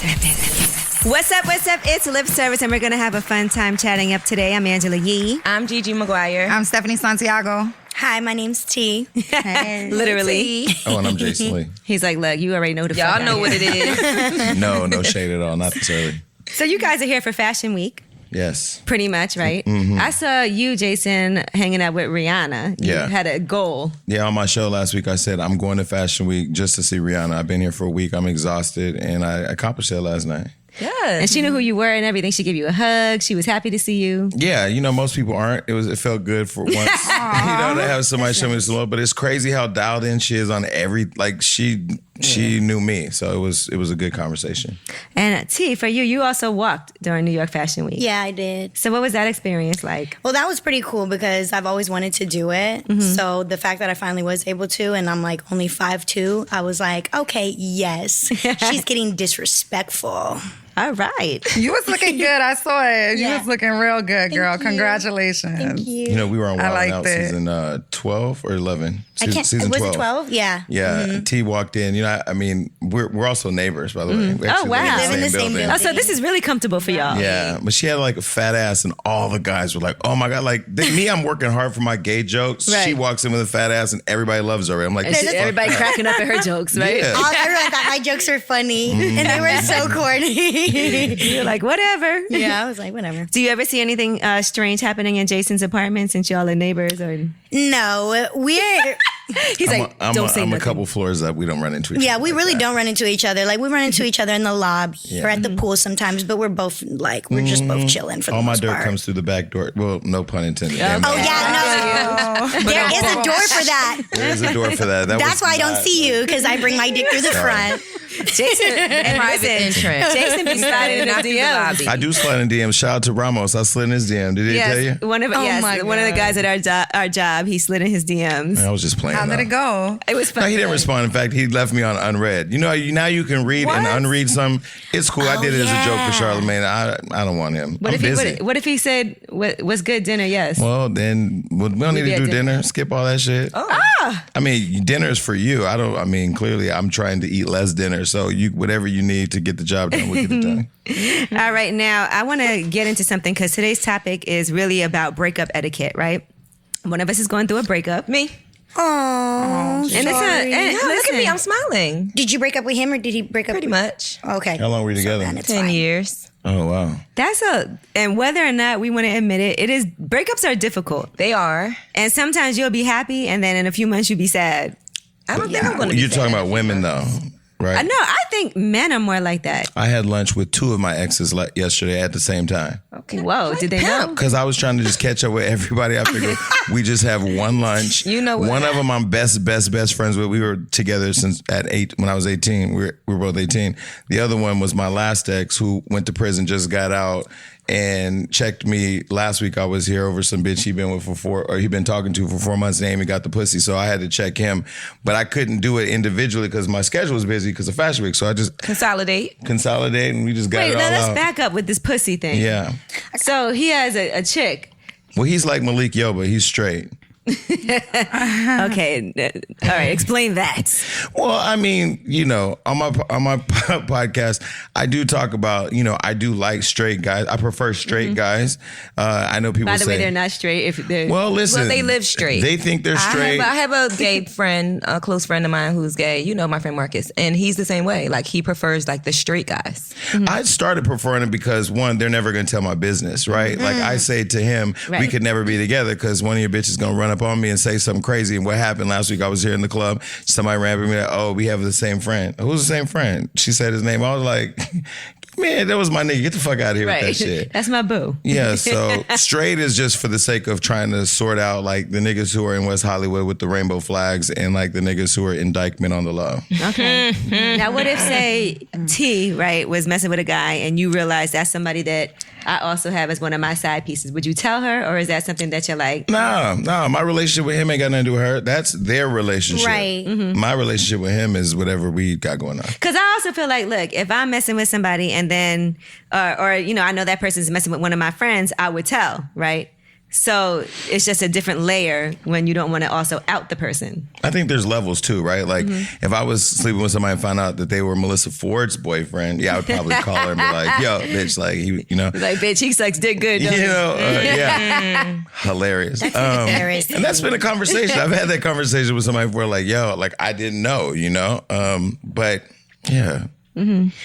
service. What's up? It's lip service, and we're going to have a fun time chatting up today. I'm Angela Yee. I'm Gigi McGuire. I'm Stephanie Santiago. Hi, my name's T. Hey. Literally. Oh, and I'm Jason Lee. He's like, look, you already know the Y'all fuck know I what am. it is. No shade at all. Not this early. So you guys are here for Fashion Week. Yes. Pretty much, right? Mm-hmm. I saw you, Jason, hanging out with Rihanna. You had a goal. Yeah, on my show last week, I said, I'm going to Fashion Week just to see Rihanna. I've been here for a week. I'm exhausted, and I accomplished that last night. Yeah. And she knew who you were and everything. She gave you a hug. She was happy to see you. Yeah, most people aren't. It felt good for once. To have somebody show me some love. But it's crazy how dialed in she is on she knew me. So it was a good conversation. And T, for you also walked during New York Fashion Week. Yeah, I did. So what was that experience like? Well, that was pretty cool because I've always wanted to do it. Mm-hmm. So the fact that I finally was able to, and I'm like only 5'2", I was like, okay, yes. She's getting disrespectful. All right. You was looking good. I saw it. You Yeah. was looking real good, girl. Thank you. Congratulations. Thank you. We were on Wild like Out that. season 12 or 11. Was Season 12. it 12? Yeah. Yeah, Mm-hmm. T walked in. We're also neighbors, by the way. We actually wow. live in the same building. Oh, so this is really comfortable for y'all. Yeah, but she had like a fat ass, and all the guys were like, "Oh my god!" Like I'm working hard for my gay jokes. Right. She walks in with a fat ass, and everybody loves her. I'm like, And everybody cracking up at her jokes, right? Yeah. Everyone thought my jokes were funny, and they were so corny. You're like, whatever. Yeah, I was like, whatever. Do you ever see anything strange happening in Jason's apartment since y'all are neighbors? Or No, we're... he's like, don't say I'm nothing. a couple floors up. We don't run into each other. Yeah, we like really that. don't run into each other. Like, we run into each other in the lobby or at the pool sometimes, but we're both, we're just both chilling for the All my most dirt part. comes through the back door. Well, no pun intended. Yeah. Damn Oh, it. yeah, no. There is a door for that. There's a door for that. That's why I don't see you, because I bring my dick through the front. Jason, and Private entrance. Jason be sliding in his Not through the DMs. lobby. I do slide in DM. Shout out to Ramos. I slid in his DM. Did he tell you? One of my one of the God. guys at our job, he slid in his DMs. I was just playing. How did though. it go? It was fun. No, he didn't respond. In fact, he left me on unread. Now you can read and unread some. It's cool. I did it as a joke for Charlamagne. I don't want him. I'm busy. What if he said, "What's good dinner?" Yes. Well, then we don't need be to at do dinner. dinner. Skip all that shit. I mean, dinner is for you. Clearly I'm trying to eat less dinner. So whatever you need to get the job done, we'll get it done. All right, now I want to get into something because today's topic is really about breakup etiquette, right? One of us is going through a breakup. Me. Oh, And it's sorry. Yeah, look at me. I'm smiling. Did you break up with him or did he break up Pretty with much. Okay. How long were you together? then it's 10 fine. years. Oh, wow. And whether or not we want to admit it, breakups are difficult. They are. And sometimes you'll be happy and then in a few months you'll be sad. I don't think I'm going to be You're talking sad. about women, though, right? I know, I think men are more like that. I had lunch with two of my exes yesterday at the same time. Okay. Whoa, did they know? Because I was trying to just catch up with everybody. I figured we just have one lunch. You know what? One of them I'm best friends with. We were together since when I was 18. We were both 18. The other one was my last ex who went to prison, just got out, and checked me last week. I was here over some bitch he'd been talking to for 4 months, and Amy got the pussy. So I had to check him. But I couldn't do it individually because my schedule was busy because of Fashion Week. So I just Consolidate. consolidated and we just got Wait, it all let's out. back up with this pussy thing. Yeah. So he has a chick. Well, he's like Malik Yoba. He's straight. Okay, all right, explain that. Well, I mean, on my podcast, I do talk about, I do like straight guys. I prefer straight guys. I know people By the say way, they're not straight. If they're Well, listen. Well, they live straight. They think they're straight. I have a gay friend, a close friend of mine who's gay. You know my friend Marcus. And he's the same way. Like, he prefers, the straight guys. I started preferring it because, one, they're never going to tell my business, right? Like, I say to him, we Right. could never be together because one of your bitches going to run up on me and say something crazy. And what happened last week, I was here in the club. Somebody ran up at me like, oh, we have the same friend. Who's the same friend? She said his name. I was like, man, that was my nigga. Get the fuck out of here with that shit. That's my boo. Yeah, so straight is just for the sake of trying to sort out the niggas who are in West Hollywood with the rainbow flags and the niggas who are indictment on the law. Okay. Now, what if, say, T, right, was messing with a guy and you realize that's somebody that I also have as one of my side pieces? Would you tell her, or is that something that you're like? No, my relationship with him ain't got nothing to do with her. That's their relationship. Right. My relationship with him is whatever we got going on. Because I also feel like, look, if I'm messing with somebody and then, or I know that person's messing with one of my friends, I would tell, right? So it's just a different layer when you don't want to also out the person. I think there's levels too, right? Like if I was sleeping with somebody and found out that they were Melissa Ford's boyfriend, I would probably call her and be like, yo, bitch, like, Like, bitch, he sucks dick good, don't he? Yeah. Hilarious. Hilarious. And that's been a conversation. I've had that conversation with somebody before, like, yo, like, I didn't know, but yeah.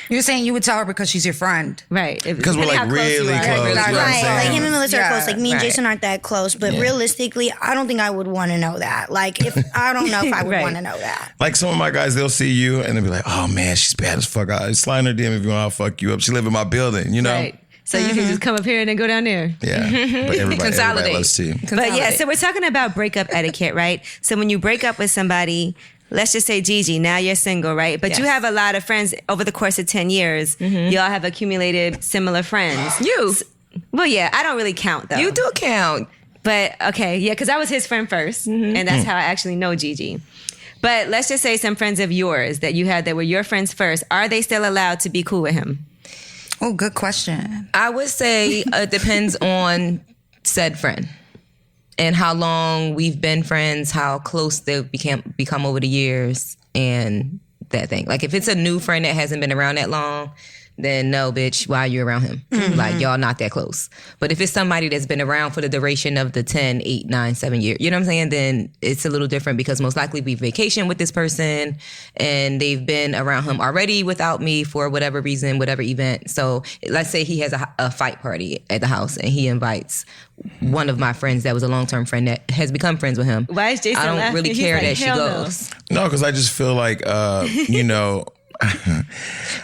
You're saying you would tell her because she's your friend. Right. Because we're like really close. You know what I'm Right, saying? like him and Melissa are close. Like me and Right. Jason aren't that close, but realistically, I don't think I would want to know that. Like, if I don't know if I would Right. want to know that. Like some of my guys, they'll see you and they'll be like, oh man, she's bad as fuck. I slide in her DM if you want, I'll fuck you up. She live in my building, you know? Right. So you can just come up here and then go down there. Yeah. But everybody Consolidate. loves tea. But yeah, so we're talking about breakup etiquette, right? So when you break up with somebody, let's just say Gigi, now you're single, right? But you Yes. have a lot of friends over the course of 10 years. Y'all have accumulated similar friends. You. Well, yeah, I don't really count though. You do count. But okay, yeah, because I was his friend first, and that's how I actually know Gigi. But let's just say some friends of yours that you had that were your friends first, are they still allowed to be cool with him? Oh, good question. I would say it depends on said friend and how long we've been friends, how close they've become over the years, and that thing. Like if it's a new friend that hasn't been around that long, then no, bitch, why are you around him? Like y'all not that close. But if it's somebody that's been around for the duration of the 10, 8, 9, 7 years, you know what I'm saying? Then it's a little different because most likely we vacation with this person and they've been around him already without me for whatever reason, whatever event. So let's say he has a fight party at the house and he invites one of my friends that was a long-term friend that has become friends with him. Why is Jason I don't laughing? really He's care like, that she hell no. goes. No, because I just feel like,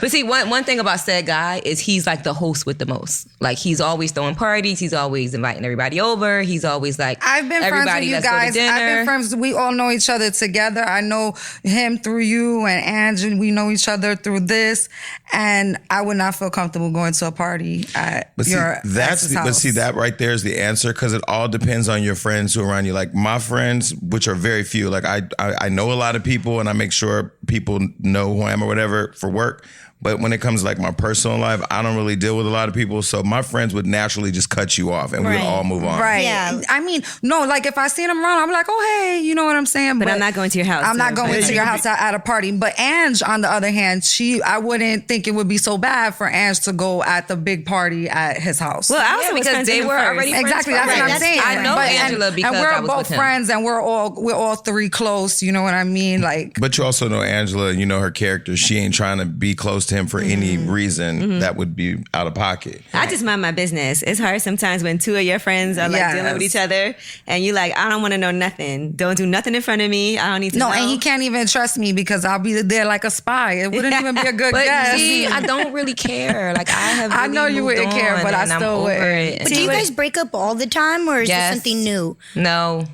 But see, one thing about said guy is he's like the host with the most. Like he's always throwing parties. He's always inviting everybody over. He's always like, I've been friends with everybody, you let's go to guys. I've dinner. been friends. We all know each other together. I know him through you and Ange, and we know each other through this. And I would not feel comfortable going to a party at But see, your ex's house. that right there is the answer because it all depends on your friends who are around you. Like my friends, which are very few, like I know a lot of people and I make sure people know who I am or whatever for work. But when it comes to like my personal life, I don't really deal with a lot of people. So my friends would naturally just cut you off and we would Right. all move on. Right. Yeah. I mean, no, like if I see them around, I'm like, oh, hey, you know what I'm saying? But I'm not going to your house. I'm not to- going Yeah, to you your could house at a party. But Ange, on the other hand, I wouldn't think it would be so bad for Ange to go at the big party at his house. Well, I was Yeah, because they were already friends Exactly, that's first. what I'm That's saying. different. I know But- Angela because and we're I was both with him. friends, and we're all three close. You know what I mean? Like, But you also know Angela, and you know her character. She ain't trying to be close to him for any reason that would be out of pocket. I just mind my business. It's hard sometimes when two of your friends are like Yes. dealing with each other and you like, I don't want to know nothing. Don't do nothing in front of me. I don't need to know. no, and he can't even trust me because I'll be there like a spy. It wouldn't even be a good But guess. see, I don't really care. Like I have. I Really know you moved wouldn't care, on but I and I'm still over wouldn't. it. But do you guys break up all the time, or is Yes. this something new? No,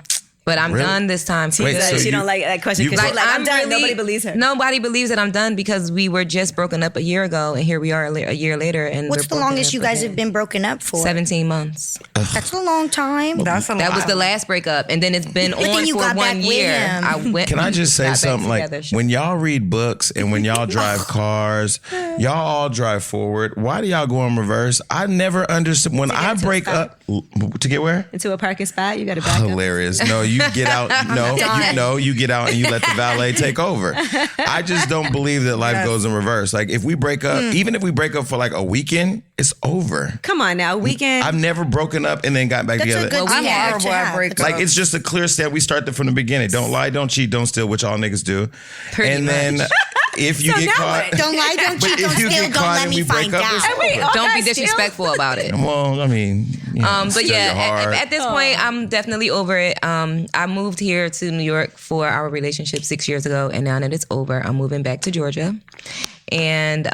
but I'm Really? done this time. Wait, Like, so she you- don't like that question you- because she's like, I'm done. really- Nobody believes her. Nobody believes that I'm done because we were just broken up a year ago, and here we are a year later. And What's we're the broken longest up you guys again. have been broken up for? 17 months. That's a long time. That's a That was lot. the last breakup, and then it's been But then on you for got back 1 with year. him. I went. Can I just say got back something like together. Sure. when y'all read books and when y'all drive cars, y'all all drive forward. Why do y'all go in reverse? I never understood when I to a break stop. up to get where? Into a parking spot, you got to back up. Hilarious. No, you get out. You get out and you let the valet take over. I just don't believe that life goes in reverse. Like if we break up, even if we break up for like a weekend, it's over. Come on now, weekend. I've never broken up and then got back That's together. a good I'm start horrible to at have. breakup. Like it's just a clear step. We start from the beginning. Don't lie, don't cheat, don't steal, which all niggas do. Pretty and then much. if you So get now caught, what? Don't lie, don't But cheat, if don't you steal, get don't caught let and me we break find up, out. it's over. Wait, Don't be guys, still? disrespectful about it. Well, I mean, But steal yeah, your heart. at this point, I'm definitely over it. I moved here to New York for our relationship 6 years ago, and now that it's over, I'm moving back to Georgia. And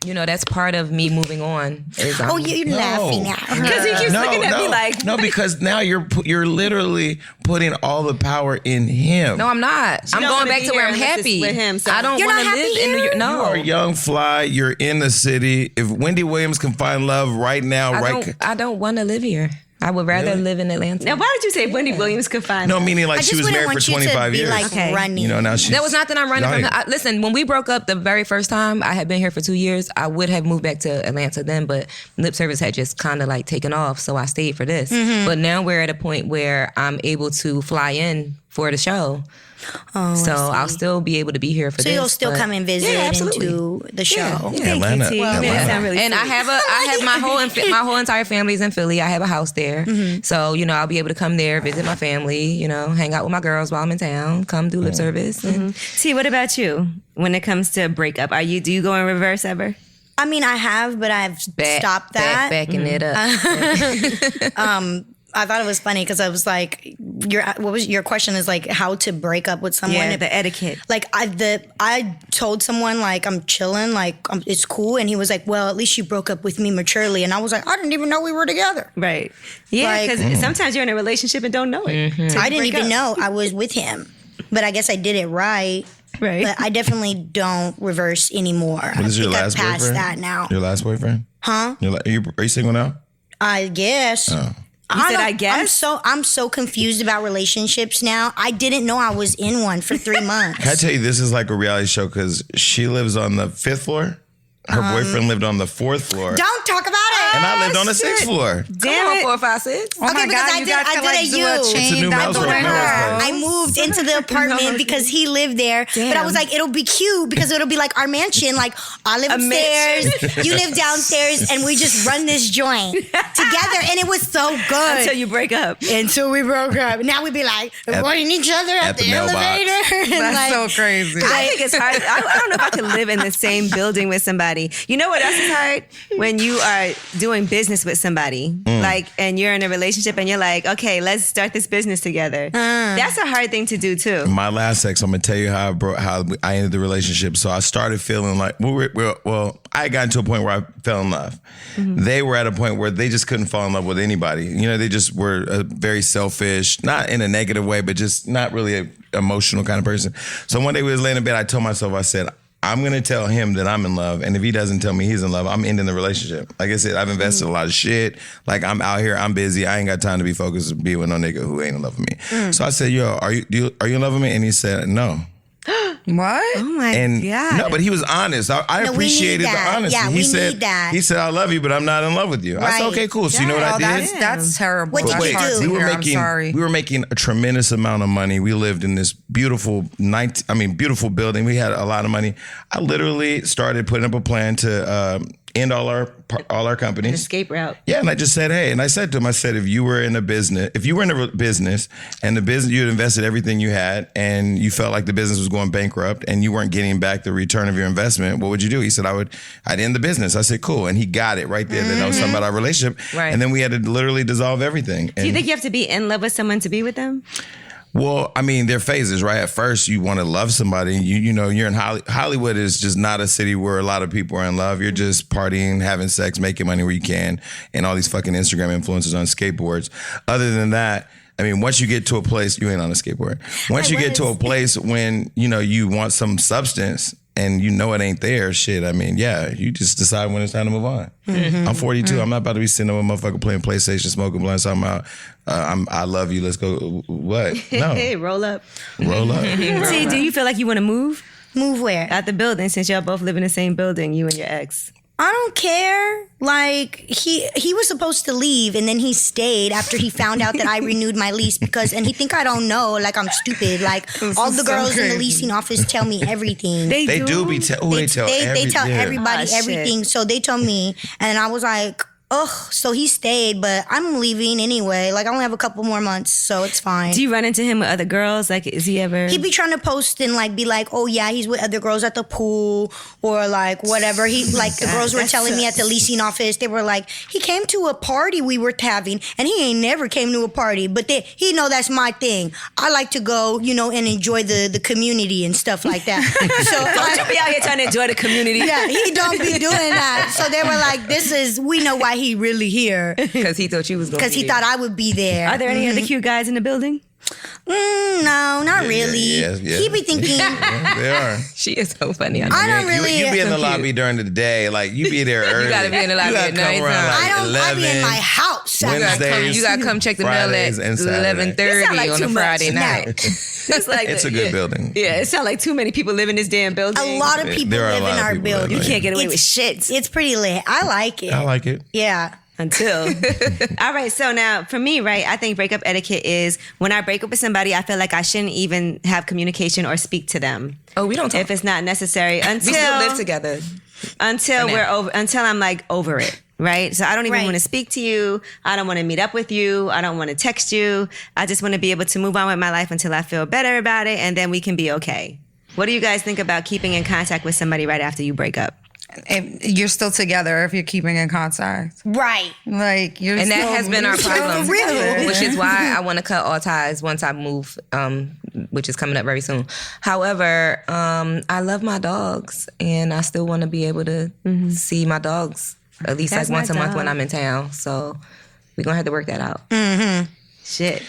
that's part of me moving on. Is Oh, you're laughing at her. Because he keeps looking at me like, no, because now you're literally putting all the power in him. No, I'm not. I'm don't going wanna back be to where here I'm unless it's happy. with him, so- I don't You're want to not live happy in New York. here? No, You are young, fly. You're in the city. If Wendy Williams can find love right now, I don't want to live here. I would rather Really? live in Atlanta. Now, why did you say Wendy Williams could find No, her? meaning like I she just was wouldn't married for want you to 25 be years. like Okay. running. You know, now she's. That was not that I'm running from Right. her. Listen, when we broke up the very first time, I had been here for 2 years. I would have moved back to Atlanta then, but lip service had just kind of like taken off, so I stayed for this. Mm-hmm. But now we're at a point where I'm able to fly in for the show. So I'll still be able to be here for So this. you'll still but- come and visit Yeah, absolutely. into the show. Yeah, Atlanta. T. You made it Atlanta. sound really And I sweet. have my whole entire family's in Philly. I have a house there, so you know I'll be able to come there, visit my family, you know, hang out with my girls while I'm in town, come do lip service. And T, what about you? When it comes to breakup, do you go in reverse ever? I mean, I have, but I've stopped that. backing it up. I thought it was funny because I was like, your question is like how to break up with someone. Yeah, the etiquette. Like I told someone like I'm chilling, like it's cool, and he was like, well, at least you broke up with me maturely, and I was like, I didn't even know we were together. Right. Yeah, Like- because sometimes you're in a relationship and don't know it. till I you didn't break even up. know I was with him, but I guess I did it right. Right. But I definitely don't reverse anymore. What is I your think last I've passed boyfriend? that now. Your last boyfriend? Huh? Are you single now? I guess. Oh. You said, don't- I guess? I'm so confused about relationships now. I didn't know I was in one for 3 months. Can I tell you, this is like a reality show because she lives on the 5th floor. Her boyfriend lived on the 4th floor. Don't talk about it. And I lived on the 6th floor. Damn Come it. on, 4, 5, 6. Oh my Okay, because God, I you did- guys I could did like a do you. a It's a chain new down Melrose the Place. river. I moved into the apartment because he lived there. But I was like, it'll be cute because it'll be like our mansion. Like I live upstairs, you live downstairs, and we just run this joint together. And it was so good. Until you break up. Until we broke up. Now we'd be like avoiding each other at the mailbox. elevator. And That's like, so crazy. I think it's hard. I don't know if I could live in the same building with somebody. You know what else is hard? When you are doing business with somebody, like, and you're in a relationship and you're like, okay, let's start this business together. That's a hard thing to do too. My last ex, I'm gonna tell you how I ended the relationship. So I started feeling like I got to a point where I fell in love. They were at a point where they just couldn't fall in love with anybody. You know, they just were very selfish, not in a negative way, but just not really an emotional kind of person. So one day we was laying in bed. I told myself, I said, I'm going to tell him that I'm in love. And if he doesn't tell me he's in love, I'm ending the relationship. Like I said, I've invested a lot of shit. Like I'm out here, I'm busy. I ain't got time to be focused to be with no nigga who ain't in love with me. So I said, yo, are you in love with me? And he said, no. What? Oh my And God. no, but he was honest. I No, we need appreciated the that. honesty. Yeah, he we said, need that. He said, I love you, but I'm not in love with you. I said, Right. okay, cool. So you know what I Oh, did? that's terrible. What did That's you hard do? to We were hear. I'm making sorry. we were making a tremendous amount of money. We lived in this beautiful beautiful building. We had a lot of money. I literally started putting up a plan to end all our companies. Escape route. Yeah, and I just said, hey, and I said to him, I said, if you were in a business and the business you had invested everything you had and you felt like the business was going bankrupt and you weren't getting back the return of your investment, what would you do? He said, I'd end the business. I said, cool. And he got it right there. That knows something about our relationship. Right. And then we had to literally dissolve everything. Do you think you have to be in love with someone to be with them? Well, I mean, there are phases, right? At first, you want to love somebody. You know, you're in Hollywood is just not a city where a lot of people are in love. You're just partying, having sex, making money where you can, and all these fucking Instagram influencers on skateboards. Other than that, I mean, once you get to a place, you ain't on a skateboard. Once you get to a place when, you know, you want some substance and you know it ain't there, shit, I mean, yeah, you just decide when it's time to move on. I'm 42. I'm not about to be sitting with a motherfucker playing PlayStation, smoking blunts, talking about, I love you, let's go. What? No. Hey, roll up. Roll up. See, do you feel like you want to move Move where? out the building since y'all both live in the same building, you and your ex? I don't care. Like he was supposed to leave and then he stayed after he found out that I renewed my lease and he think I don't know, like I'm stupid. Like all the so girls in the crazy. leasing office tell me everything. They do be tell they tell everybody Oh, shit. everything. So they told me and I was like, ugh, so he stayed, but I'm leaving anyway. Like I only have a couple more months, so it's fine. Do you run into him with other girls? Like, is he ever? He'd be trying to post and like be like, oh yeah, he's with other girls at the pool or like whatever. He like the girls were that telling me at the leasing office, they were like, he came to a party we were having and he ain't never came to a party. But he know that's my thing. I like to go, you know, and enjoy the community and stuff like that. So Don't you be out here trying to enjoy the community? yeah, he don't be doing that. So they were like, we know why he really here. Because he thought you was going to Because he thought I would be there. Are there any other cute guys in the building? No, not really. yeah. He be thinking. They are. She is so funny. I don't really. You be in the So lobby cute. during the day, like you be there early. You gotta be in the lobby You gotta at come night around time. like I 11. be in my house. Wednesdays, You gotta come check the mail Fridays, at and Saturdays. 11:30 on too a much. Friday No. night. It's like It's a good building. Yeah, it sounds like too many people live in this damn building. A lot of people There are a live lot in of our people that building. live. You can't get away with shit It's pretty lit. I like it. I like it. Yeah. until. All right, so now for me, right, I think breakup etiquette is when I break up with somebody, I feel like I shouldn't even have communication or speak to them. Oh, we don't talk. If it's not necessary until We still live together. until For we're now. over, until I'm like over it. Right. So I don't even Right. want to speak to you. I don't want to meet up with you. I don't want to text you. I just want to be able to move on with my life until I feel better about it. And then we can be okay. What do you guys think about keeping in contact with somebody right after you break up? If you're still together, if you're keeping in contact, Right. like you're, And that still- has been our you're still problem, together. which is why I want to cut all ties once I move, which is coming up very soon. However, I love my dogs, and I still want to be able to see my dogs at least That's like once my a month dog. when I'm in town. So we're gonna have to work that out. Shit.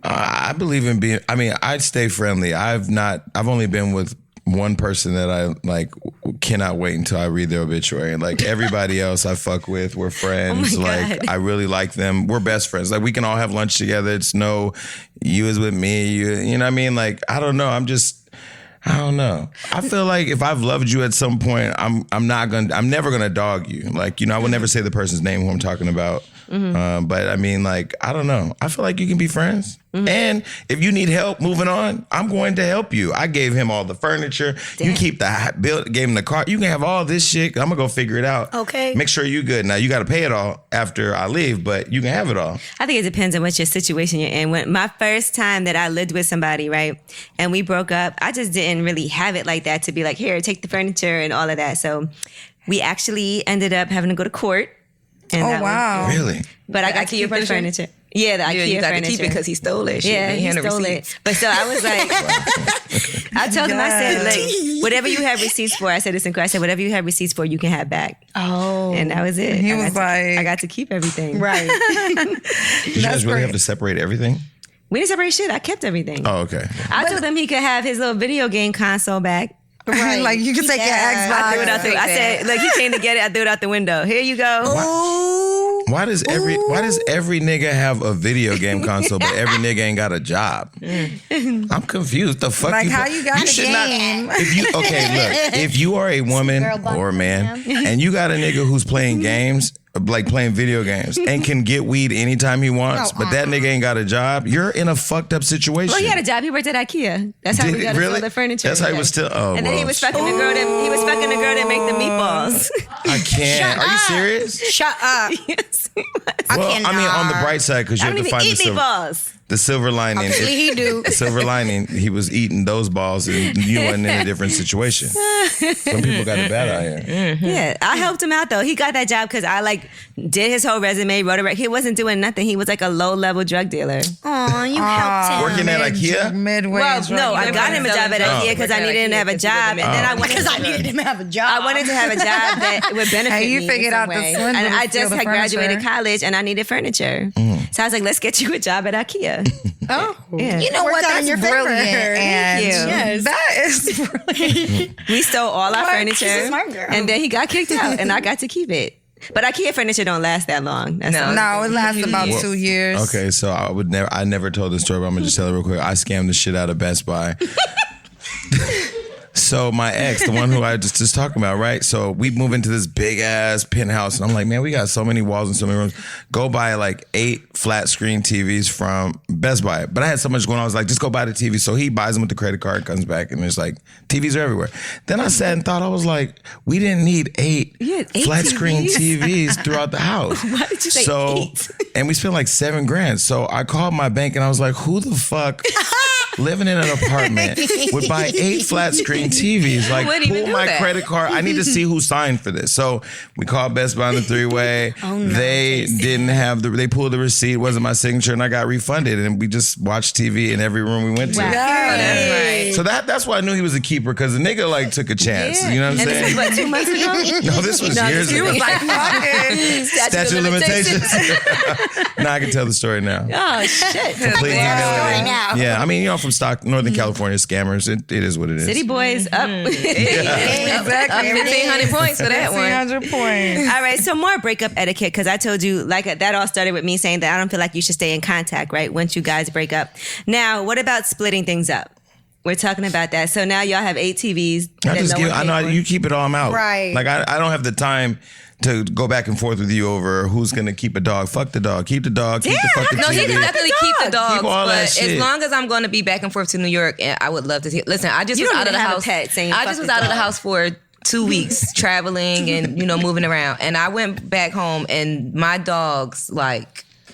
I believe in being. I mean, I'd stay friendly. I've only been with one person that I like cannot wait until I read their obituary. Like everybody else I fuck with, we're friends. Oh my Like God. I really like them. We're best friends. Like we can all have lunch together. It's no, you is with me. You know what I mean? Like I don't know. I don't know. I feel like if I've loved you at some point, I'm never gonna dog you. Like, you know, I would never say the person's name who I'm talking about. But I mean, like, I don't know. I feel like you can be friends. And if you need help moving on, I'm going to help you. I gave him all the furniture. You keep the bill, gave him the car. You can have all this shit. I'm gonna go figure it out. Okay. Make sure you're good. Now you got to pay it all after I leave, but you can have it all. I think it depends on what your situation you're in. When my first time that I lived with somebody, right, and we broke up, I just didn't really have it like that to be like, here, take the furniture and all of that. So we actually ended up having to go to court. And Oh that was- wow! Really? But I The got to IKEA keep the furniture? furniture. Yeah, the Yeah, IKEA you got furniture. to keep it because he stole it. Shit. Yeah, They he hand the stole receipts. it. But so I was like, I told him, I said, like, whatever you have receipts for, I said this in court. I said, whatever you have receipts for, you can have back. Oh. And that was it. He I was got to- like- I got to keep everything. Right. Did you guys really great. have to separate everything? We didn't separate shit. I kept everything. Oh, okay. I told him he could have his little video game console back. Right. Like you can take your Yeah. Xbox. I threw it out the. I said, look, he came to get it. I threw it out the window. Here you go. Ooh. Why does every nigga have a video game console, but every nigga ain't got a job? I'm confused. The fuck? Like, how you got a should game? Not, if you look, if you are a woman Girl bump or a man, and you got a nigga who's playing games, like playing video games, and can get weed anytime he wants, but that nigga ain't got a job, you're in a fucked up situation. Well, he had a job. He worked at IKEA. That's how Did we he got really? all the furniture. That's how he Yeah. was still. Oh, And then he well, was fucking the girl that he was fucking the girl that make the meatballs. I can't. Are you serious? Shut up. Yes. Well, I mean, on the cannot. bright side, because I you have don't to even find eat meatballs. the silver lining. Actually, he do. The silver lining, he was eating those balls and you wasn't in a different situation. Some people got it bad out here. Yeah, I helped him out though. He got that job because I like did his whole resume, wrote it. He wasn't doing nothing. He was like a low level drug dealer. Aw, you helped him. Working at IKEA? Midway. Well, is no, right. I got him a job at IKEA because I needed him to have a job, and then I wanted Because I needed him to have a job. I wanted to have a job that would benefit Hey, you me figured in out some the way. swindle And to I steal just the had graduated furniture. college, and I needed furniture. So I was like, let's get you a job at IKEA. Oh. Yeah. You know what? Worked out That's in your brilliant. favor. Thank you. And that is brilliant. We stole all our What? furniture, She's a smart girl. and then he got kicked out, and I got to keep it. But IKEA furniture don't last that long. That's No. all. No, it lasts about 2 years. Okay, so I never told this story, but I'm gonna just tell it real quick. I scammed the shit out of Best Buy. So my ex, the one who I just talking about, right? So we move into this big ass penthouse, and I'm like, man, we got so many walls and so many rooms. Go buy like 8 flat screen TVs from Best Buy. But I had so much going on. I was like, just go buy the TV. So he buys them with the credit card, comes back, and it's like TVs are everywhere. Then I sat and thought, I was like, we didn't need 8 You had 8 flat screen TVs? TVs throughout the house. Why did you say 8? And we spent like $7,000. So I called my bank and I was like, who the fuck living in an apartment, would buy 8 flat screen TVs. Like, wouldn't even pull do my that. credit card. I need to see who signed for this. So we called Best Buy on the 3-way. They didn't have they pulled the receipt. It wasn't my signature, and I got refunded. And we just watched TV in every room we went to. Oh, that's right. So that's why I knew he was a keeper, because the nigga like took a chance. You know what I'm And saying? this was, 2 months ago? No, this was years ago. was like, fucking. Statute of limitations. Now I can tell the story now. Oh, shit. Completely story humiliating. now. Yeah, I mean, you know, from Northern California scammers, it is what it is. City boys up. Exactly. 1,500 points for that one. 300 points. All right, so more breakup etiquette, because I told you, like, that all started with me saying that I don't feel like you should stay in contact, right, once you guys break up. Now, what about splitting things up? We're talking about that. So now y'all have 8 TVs. I know you keep it all out. Right. Like, I don't have the time to go back and forth with you over who's going to keep a dog. Fuck the dog. Keep the dog. Keep the fucking No, he TV. can definitely keep the dogs, Keep all that but shit. as long as I'm going to be back and forth to New York, I would love to see. Listen, I just You was don't out of the even have a house. pet saying I fuck just was the out of the dog. house for 2 weeks traveling and moving around, and I went back home and my dogs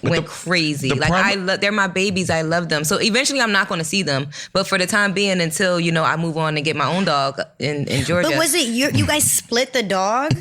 went crazy. They're my babies. I love them. So eventually I'm not going to see them. But for the time being, until, I move on and get my own dog in Georgia. But was it you guys split the dog?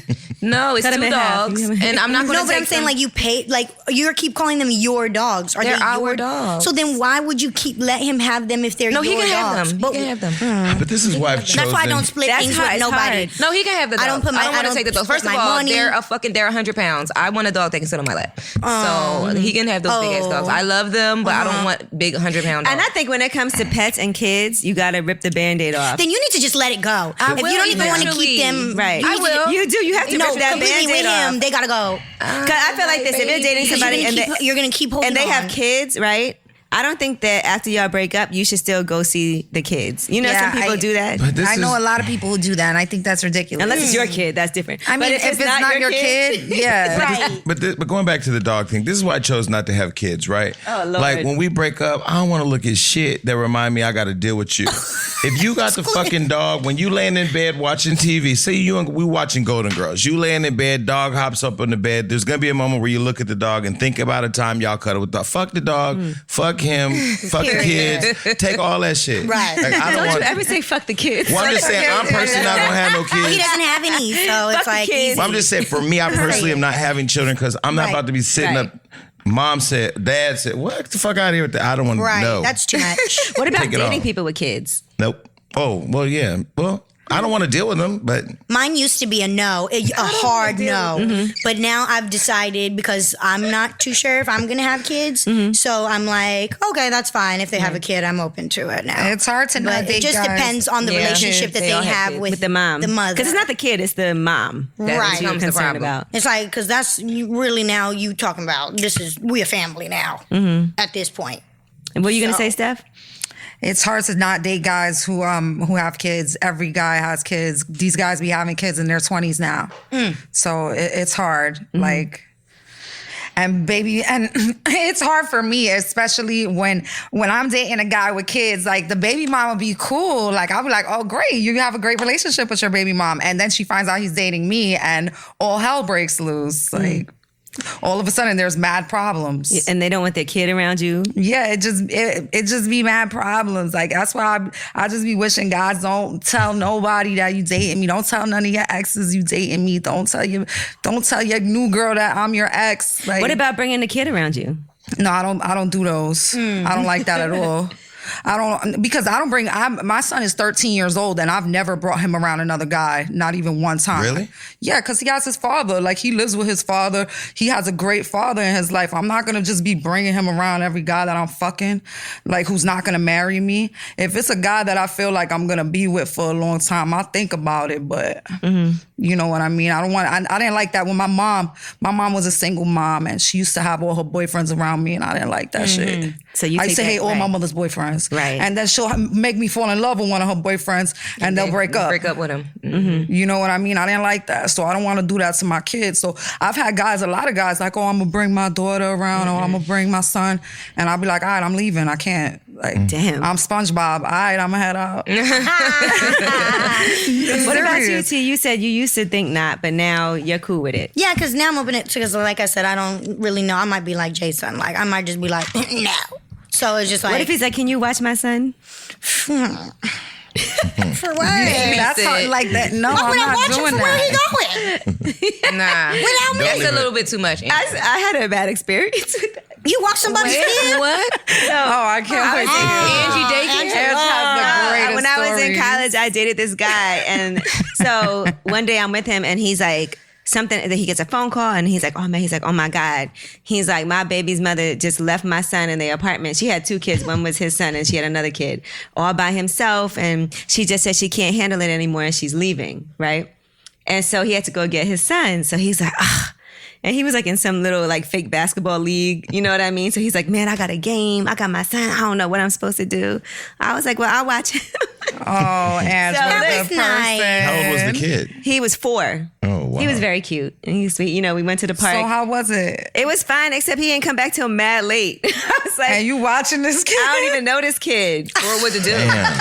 No, it's Cut 'em 2 in half. dogs. And I'm not going to No, but I'm saying like you pay, like you keep calling them your dogs. Are They're they our your dogs. So then why would you let him have them if they're No, your he can have dogs? them. But He can have them. But this is why I've chosen. that's why I don't split That's things hard, with it's nobody. hard. No, he can have the dog. I don't put my- want I to don't take the dog. put First of my all, money- they're 100 pounds. I want a dog that can sit on my lap. So he can have those big ass dogs. I love them, but I don't want big 100-pound dogs. And I think when it comes to pets and kids, you got to rip the Band-Aid off. Then you need to just let it go. If you will don't even want to eventually. keep them, Right. you I need to- will. You do. You have to No, rip that completely Band-Aid with off. him. They gotta go. Because I feel like this. If you're dating somebody and You're gonna keep holding and they on. have kids, right? I don't think that after y'all break up, you should still go see the kids. You know, Yeah, some people I- do that. But this I know is- a lot of people who do that, and I think that's ridiculous. Unless it's your kid, that's different. I mean, But if it's not your kid, yeah. Right. But going back to the dog thing, this is why I chose not to have kids, right? Oh, Lord. Like, when we break up, I don't want to look at shit that remind me I got to deal with you. If you got the fucking dog, when you laying in bed watching TV, say we watching Golden Girls, you laying in bed, dog hops up on the bed, there's going to be a moment where you look at the dog and think about a time y'all cuddled with the dog. Fuck the dog, fuck him, fuck the kids, take all that shit. Right. Like, I don't Don't want you ever say fuck the kids? Well, I'm just saying, I'm personally not going to have no He kids. doesn't have any, so Fuck it's the like kids. easy. Well, I'm just saying, for me, I personally am not having children because I'm not Right. about to be sitting Right. up. Mom said, Dad said, what the fuck out of here with that? I don't want to Right. know. That's too much. What about Take it dating off. people with kids? Nope. Oh, well, yeah. Well, I don't want to deal with them, but Mine used to be a no, a hard no. Mm-hmm. But now I've decided, because I'm not too sure if I'm going to have kids. Mm-hmm. So I'm like, okay, that's fine. If they have a kid, I'm open to it now. It's hard to not But date it just guys. depends on the Yeah. relationship that They they all have have kids. with With the mom. The mother. Because it's not the kid, it's the mom. That Right. You're becomes the concerned problem. about. It's like, because that's really now you talking about, we a family now at this point. And what are you going to So- say, Steph? It's hard to not date guys who have kids. Every guy has kids. These guys be having kids in their 20s now. So it's hard. Like, and baby, and it's hard for me, especially when I'm dating a guy with kids. Like, the baby mom would be cool. Like, I'll be like, oh, great, you have a great relationship with your baby mom. And then she finds out he's dating me, and all hell breaks loose. Like, all of a sudden, there's mad problems. And they don't want their kid around you. Yeah, it just be mad problems. Like, that's why I just be wishing guys don't tell nobody that you dating me. Don't tell none of your exes you dating me. Don't tell your new girl that I'm your ex. Like, What about bringing the kid around you? No, I don't do those. I don't like that at all. My son is 13 years old and I've never brought him around another guy, not even one time. Really? Yeah, because he has his father. Like, he lives with his father. He has a great father in his life. I'm not going to just be bringing him around every guy that I'm fucking, like, who's not going to marry me. If it's a guy that I feel like I'm going to be with for a long time, I'll think about it, but you know what I mean? I didn't like that when my mom was a single mom and she used to have all her boyfriends around me, and I didn't like that shit. So you I take used to that- hate all my right. mother's boyfriends. Right. And then she'll make me fall in love with one of her boyfriends and they'll break up. Break up with him. You know what I mean? I didn't like that. So I don't want to do that to my kids. So I've had a lot of guys like, oh, I'm going to bring my daughter around or I'm going to bring my son. And I'll be like, all right, I'm leaving. I can't. Like, Damn. I'm SpongeBob. All right, I'm going to head out. What about you, Serious. T? You said you used to think not, but now you're cool with it. Yeah, because now I'm open it, because like I said, I don't really know. I might be like Jason. Like, I might just be like, no. So it's just like, What if he's like, can you watch my son? for what? That's how, like that. No, I'm not doing Where he that. going? Nah. Without me? That's a little bit too much. I had a bad experience with that. You watch somebody's kid? What? Oh, I can't wait to hear Angie Ange has the greatest When I was in stories. college, I dated this guy. And so one day I'm with him and he's like, something that he gets a phone call and he's like, oh man, he's like, oh my God. He's like, my baby's mother just left my son in the apartment. She had 2 kids. One was his son and she had another kid all by himself. And she just said she can't handle it anymore and she's leaving, right? And so he had to go get his son. So he's like, ah. And he was like in some little like fake basketball league, you know what I mean? So he's like, man, I got a game. I got my son. I don't know what I'm supposed to do. I was like, well, I'll watch him. Oh, Ange, So what that a was person. nice. How old was the kid? He was 4. Oh, wow. He was very cute and he's sweet. You know, we went to the park. So how was it? It was fine, except he didn't come back till mad late. I was like, And you watching this kid? I don't even know this kid. Or what to do. Damn.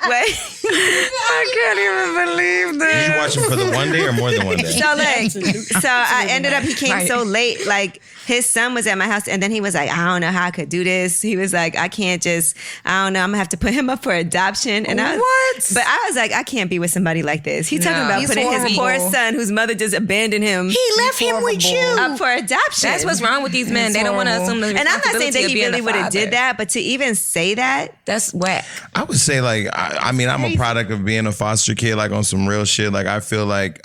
But, I can't even believe this. Did you watch him for the one day or more than one day? so I ended up, he came so late, like his son was at my house and then he was like, I don't know how I could do this. He was like, I can't just, I don't know, I'm gonna have to put him up for adoption. And What? But I was like, I can't be with somebody like this. He's talking about He's putting his poor horrible. son, whose mother just abandoned him, He left him with you. up for adoption. That's what's wrong with these men. It's They don't want to horrible. assume the And I'm not saying that responsibility of he being really a would have father. did that, but to even say that, That's whack. I would say like I mean I'm a product of being a foster kid, like on some real shit. Like I feel like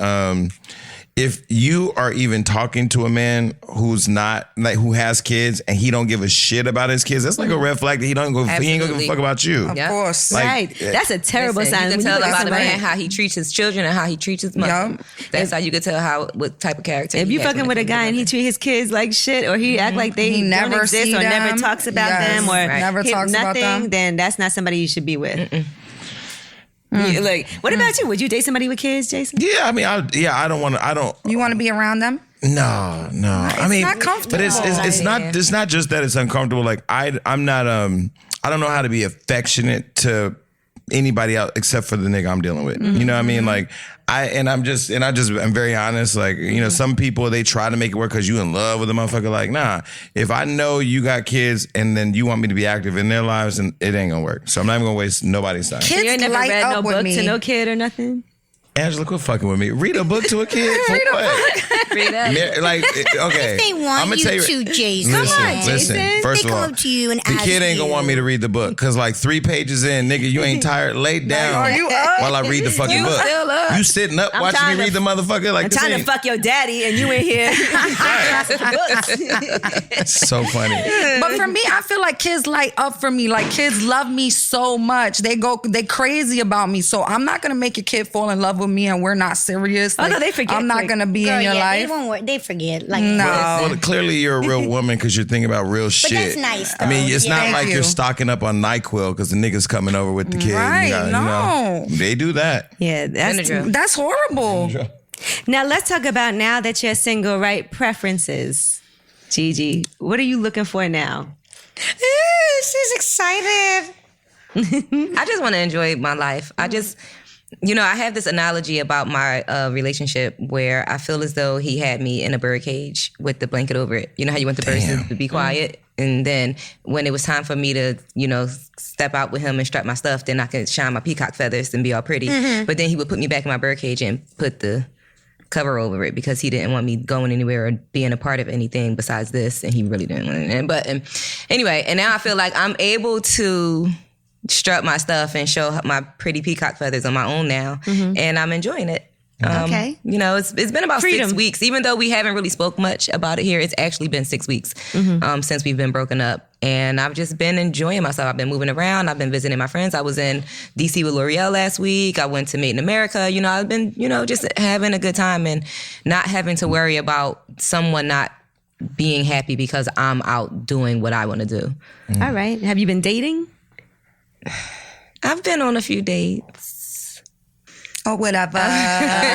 if you are even talking to a man who's not like who has kids and he don't give a shit about his kids, that's like a red flag that he ain't gonna give Absolutely. a fuck about you. Of Yeah. course. Like, right? That's a terrible Listen, sign. you can When tell look at about a man somebody- how he treats his children and how he treats his mother. Yup. That's how you can tell what type of character. If he you has fucking when with it a comes to guy and he women. treat his kids like shit, or he act like they He don't never exist see or never them. talks about Yes. them, or Never talks about nothing, them. then that's not somebody you should be with. Like, what about you? Would you date somebody with kids, Jason? Yeah, I mean, I don't want to. I don't. You want to be around them? No. I mean, not comfortable. but it's not. It's not just that it's uncomfortable. Like I'm not. I don't know how to be affectionate to anybody else except for the nigga I'm dealing with. You know what I mean? Like I'm very honest. Like, you know, some people, they try to make it work because you in love with the motherfucker. Like, nah, if I know you got kids and then you want me to be active in their lives, and it ain't gonna work. So I'm not even gonna waste nobody's time. Kids You ain't never light read no up with book me. to no kid or nothing? Angela, quit fucking with me. Read a book to a kid? For what? Read up. Like, okay. They want I'ma you tell to, Jason. Listen. First They of all, come up to you and the ask kid ain't gonna you. want me to read the book because like 3 pages in, nigga, you ain't tired. Lay down Are you up? while I read the fucking book. still up. You sitting up watching trying me to- read the motherfucker like I'm this trying to ain't- fuck your daddy and you in here. So funny. But for me, I feel like kids light up for me. Like kids love me so much. They crazy about me. So I'm not gonna make your kid fall in love with me and we're not serious. Oh, no, Like, they forget I'm not quick. gonna be Girl, in your yeah, life. They won't work. They forget. Like, No. Well, clearly you're a real woman because you're thinking about real shit. that's nice, I mean, though. it's Yeah. not Thank like you. you're stocking up on NyQuil because the nigga's coming over with the kid. Right, You know, no. they do that. Yeah, that's Benadryl. That's horrible. Now let's talk about now that you're single, right? Preferences. Gigi, what are you looking for now? she's excited. I just want to enjoy my life. I just, you know, I have this analogy about my relationship where I feel as though he had me in a bird cage with the blanket over it. You know how you want the birds to be quiet? And then when it was time for me to, you know, step out with him and strut my stuff, then I could shine my peacock feathers and be all pretty. But then he would put me back in my bird cage and put the cover over it because he didn't want me going anywhere or being a part of anything besides this. And he really didn't want it. But anyway, and now I feel like I'm able to strut my stuff and show my pretty peacock feathers on my own now. And I'm enjoying it. Okay. You know, it's been about Freedom. 6 weeks. Even though we haven't really spoke much about it here, it's actually been 6 weeks since we've been broken up. And I've just been enjoying myself. I've been moving around. I've been visiting my friends. I was in D.C. with L'Oreal last week. I went to Made in America. You know, I've been, you know, just having a good time and not having to worry about someone not being happy because I'm out doing what I want to do. All right. Have you been dating? I've been on a few dates. Oh, whatever.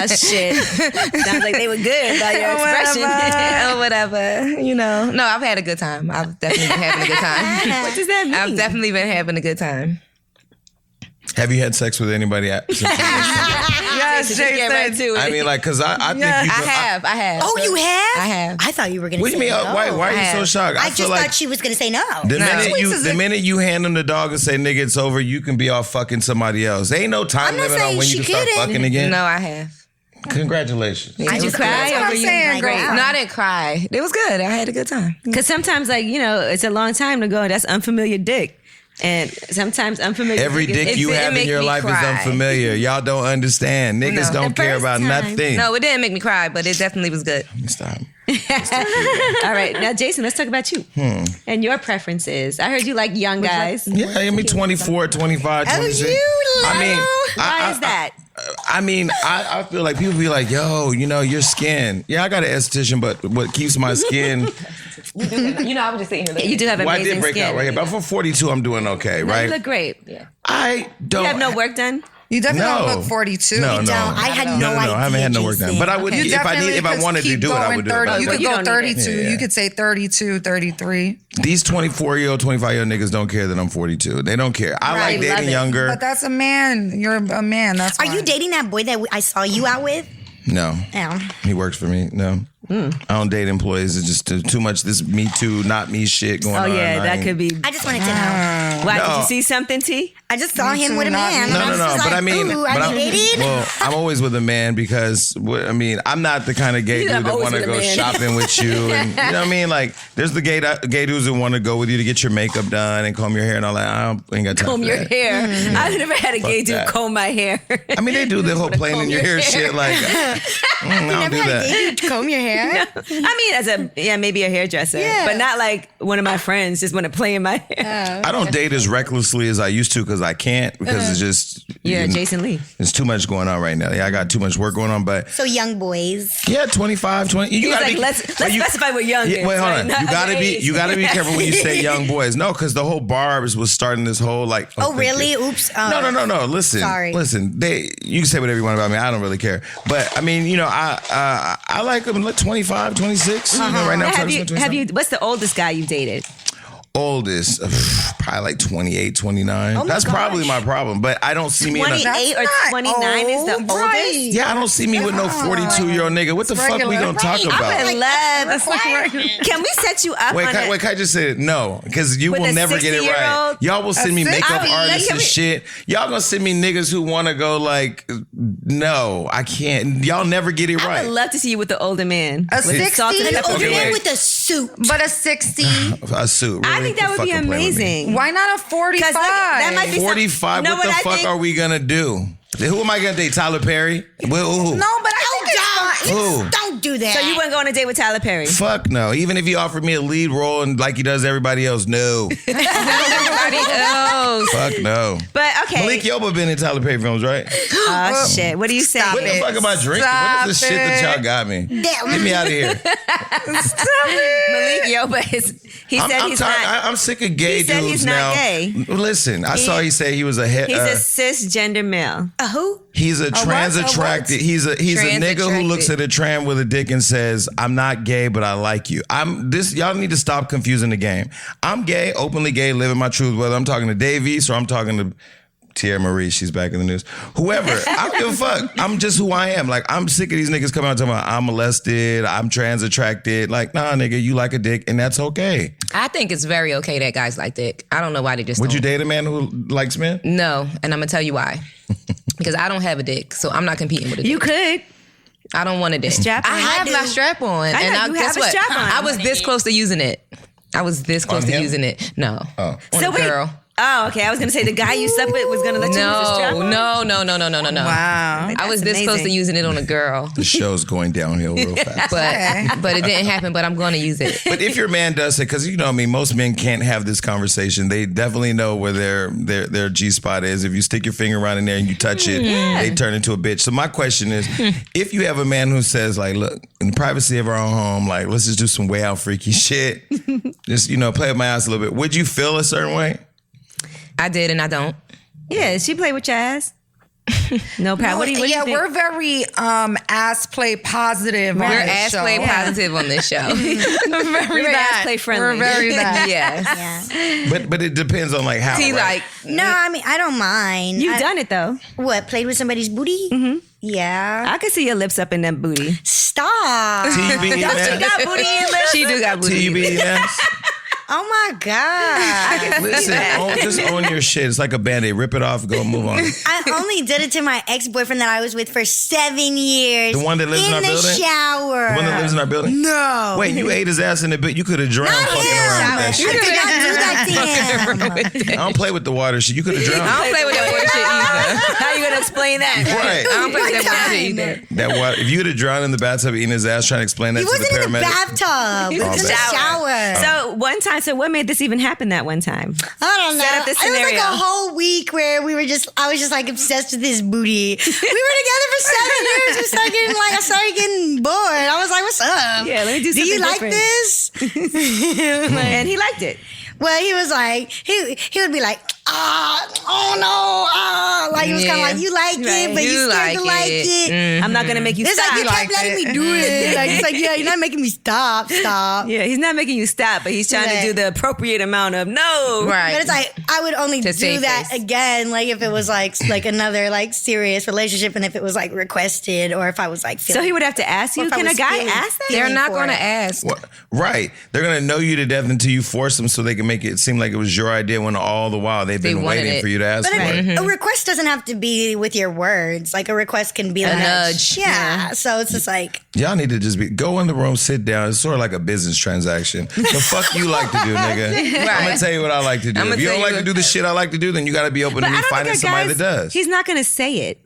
Shit. Sounds like they were good by your expression. Or whatever, you know. No, I've had a good time. I've definitely been having a good time. What does that mean? I've definitely been having a good time. Have you had sex with anybody? Yes, Jason. Too. I mean, like, because I think you could, I have. Oh, you have? I have. I thought you were going to What say do you mean? no. Why are you so shocked? I feel just like thought she was going to say no. the minute you hand them the dog and say, nigga, it's over, you can be off fucking somebody else. There ain't no time I'm not limit on saying when she you can start couldn't. fucking again. No, I have. Congratulations. Did you cry? That's what I'm saying, girl. No, I didn't cry. It was good. I had a good time. Because sometimes, like, you know, it's a long time to go. That's unfamiliar dick. And sometimes unfamiliar Every dick you have in your life is unfamiliar. Y'all don't understand. Niggas don't care first about time. nothing. No, it didn't make me cry, but it definitely was good. Stop. All right. Now, Jason, let's talk about you and your preferences. I heard you like young guys. Yeah, I mean 24, 25, 26. Why is that? I feel like people be like, yo, you know, your skin. Yeah, I got an esthetician, but what keeps my skin... You know, I was just sitting here. You do have Well, I amazing did break skin. out right here, but for 42, I'm doing okay, No, right? you look great. Yeah. I don't... You have no work done? You definitely No. don't look 42. No, You don't. I had no idea. I haven't had no work done. Jason. But I would, You if I definitely wanted to keep do it, I going would do 30. it. You But could you go don't need it. 32. Yeah. You could say 32, 33. these 24-year-old, 25-year-old niggas don't care that I'm 42. They don't care. I Right, like love dating it. younger. But that's a man. You're a man. That's Are why. you dating that boy that I saw you out with? No. No. He works for me. No. I don't date employees. It's just too much this me too, not me shit going Oh, on. yeah. That could be. I just wanted to know. Why? Did No. you see something, T? I just saw Me him too, with a not man. me. and I No, was no, just but like, I mean, ooh, but are you dating? well, I'm always with a man because I mean, I'm not the kind of gay dude I'm that always want to with a go man. shopping with you, and you know what I mean. Like, there's the gay dudes that want to go with you to get your makeup done and comb your hair and all that. I ain't got time Comb for your that. hair. I've never had a gay dude that. comb my hair. I mean, they do the whole playing in your hair shit. Like, I don't Never do had a that. gay dude comb your hair. I mean, maybe a hairdresser, Yeah. but not like one of my friends just want to play in my hair. I don't date as recklessly as I used to because I can't because it's just Yeah, you know, Jason Lee. There's too much going on right now. Yeah, I got too much work going on, but So young boys. yeah, 25, 20. You He's gotta like, be, let's but you- specify what young Yeah, is. wait, hold right? on. Not You gotta the be age. you gotta be careful when you say young boys. No, because the whole Barb's was starting this whole like. Oh, thank really? you. Oops. No. Listen, Sorry. listen. You can say whatever you want about me. I don't really care. But I mean, you know, I like them like 25, 26. You know, right now, Now, I'm have you? What's the oldest guy you've dated? Oldest, probably like 28, 29. Oh my That's probably gosh. my problem. But I don't see me in a. 28 or not 29 is the old, oldest. right. Yeah, I don't see me with no 42-year-old nigga. What the It's fuck we regular. gonna talk Right. about? I love. That's like regular. Can we set you up Wait, on can I just say no? Because you With will a never get it right. 60-year-old? Y'all will send me A makeup 60? artists and Can we- shit. Y'all gonna send me niggas who want to go like, no, I can't. Y'all never get it I right. would love to see you with the older man. A with 60? salt and An pepper. older Okay, man wait. with a suit. But a 60. A suit. I really? think that would be Fucking play with me. amazing. Why not a 45? that might be 45. You know what the what I fuck think? are we gonna do? Who am I gonna date? Tyler Perry? Well, who? No, but I think it's fine. Who? Don't do that. So you wouldn't go on a date with Tyler Perry? Fuck no. Even if he offered me a lead role and like he does everybody else, no. Everybody else. Fuck no. But okay. Malik Yoba been in Tyler Perry films, right? Oh shit! What do you say? What the fuck am I drinking? What is this Stop shit that it. y'all got me? Damn. Get me out of here. Malik Yoba is. He said I'm he's tired. not. I'm sick of gay He said dudes he's not now. gay. Listen, I saw he say he was a He's a cisgender male. A who? he's a trans what? attracted. He's a nigga who looks at a tran with a dick and says, "I'm not gay, but I like you." Y'all need to stop confusing the game. I'm gay, openly gay, living my truth. Whether I'm talking to Dave East or I'm talking to Tierra Marie, she's back in the news. Whoever, I don't give a fuck. I'm just who I am. Like, I'm sick of these niggas coming out talking about I'm molested, I'm trans attracted. Like, nah, nigga, you like a dick, and that's okay. I think it's very okay that guys like dick. I don't know why they just Would don't. you date a man who likes men? No, and I'm gonna tell you why. Because I don't have a dick, so I'm not competing with a dick. You could. I don't want a dick. Strap on. I have I my do. strap on, I know, and you guess have a what? strap on. I was this close to using it. I was this close On to him? using it. No, on So a wait. girl. Oh, okay. I was gonna say the guy you slept with was gonna let you use a strap on. No. Wow. I was That's this close to amazing. using it on a girl, The show's going downhill real fast. but it didn't happen. But I'm going to use it. But if your man does it, because you know, I mean, most men can't have this conversation. They definitely know where their G spot is. If you stick your finger around in there and you touch it, they turn into a bitch. So my question is, if you have a man who says, like, look, in the privacy of our own home, like, let's just do some way out freaky shit, just play with my ass a little bit. Would you feel a certain way? I did, and I don't. Yeah, she played with your ass. No problem. What do you think? we're very ass play positive. We're on this ass show. play positive on this show. Very We're that. ass play friendly. We're very that. Yes. Yeah. But it depends on like how. See, right? like, No, I mean I don't mind. You've done it though. What? Played with somebody's booty? Mm-hmm. Yeah. I could see your lips up in that booty. Stop. TB Got booty in lips. she do got booty. TBS. Oh my God. Listen, just own your shit. It's like a Band-Aid. Rip it off, go move on. I only did it to my ex-boyfriend that I was with for 7 years. The one that lives in our building? the shower. The one that lives in our building? No. Wait, you ate his ass in the bit. You could have drowned Not fucking him. around with that I shit. did not do that to him. I don't play with the water shit. You could have drowned. I don't play with that water shit either. How you gonna explain that? Right. I don't play with that water shit either. That water. If you would have drowned in the bathtub eating his ass trying to explain that He to the wasn't in the paramedic. bathtub. He was in the shower. So one time, so what made this even happen that one time? I don't know. Set up the It was like scenario. a whole week where I was just like obsessed with his booty. We were together for 7 years. I started getting bored. I was like, what's up? Yeah, let me do Do you something like different. this? And he liked it. Well, he was like, he would be like, oh no, like it was kind of Yeah. like you like it, Right. but You you scared like to like it. it. I'm not gonna make you It's stop. like you kept liked letting it. me do it. Like it's like, yeah, you're not making me stop. Yeah, he's not making you stop, but he's trying to do the appropriate amount of no. Right. But it's like I would only To do save that face. again, like if it was like another like serious relationship, and if it was like requested, or if I was like feeling. So he would have to ask you. Or if I Can a was guy feeling- ask that? They're not for going to it. ask. What? Right. They're going to know you to death until you force them so they can make it seem like it was your idea when all the while they've been wanted waiting it. for you to ask But for it. a request doesn't have to be with your words. Like a request can be A like nudge. Yeah. So it's just like Y'all need to just go in the room, sit down. It's sort of like a business transaction. The fuck you like to do, nigga? I'm going to tell you what I like to do. I'ma If you tell don't like you- to do the shit I like to do, then you got to be open to But me I don't finding think a somebody guy's- that does. He's not gonna say it.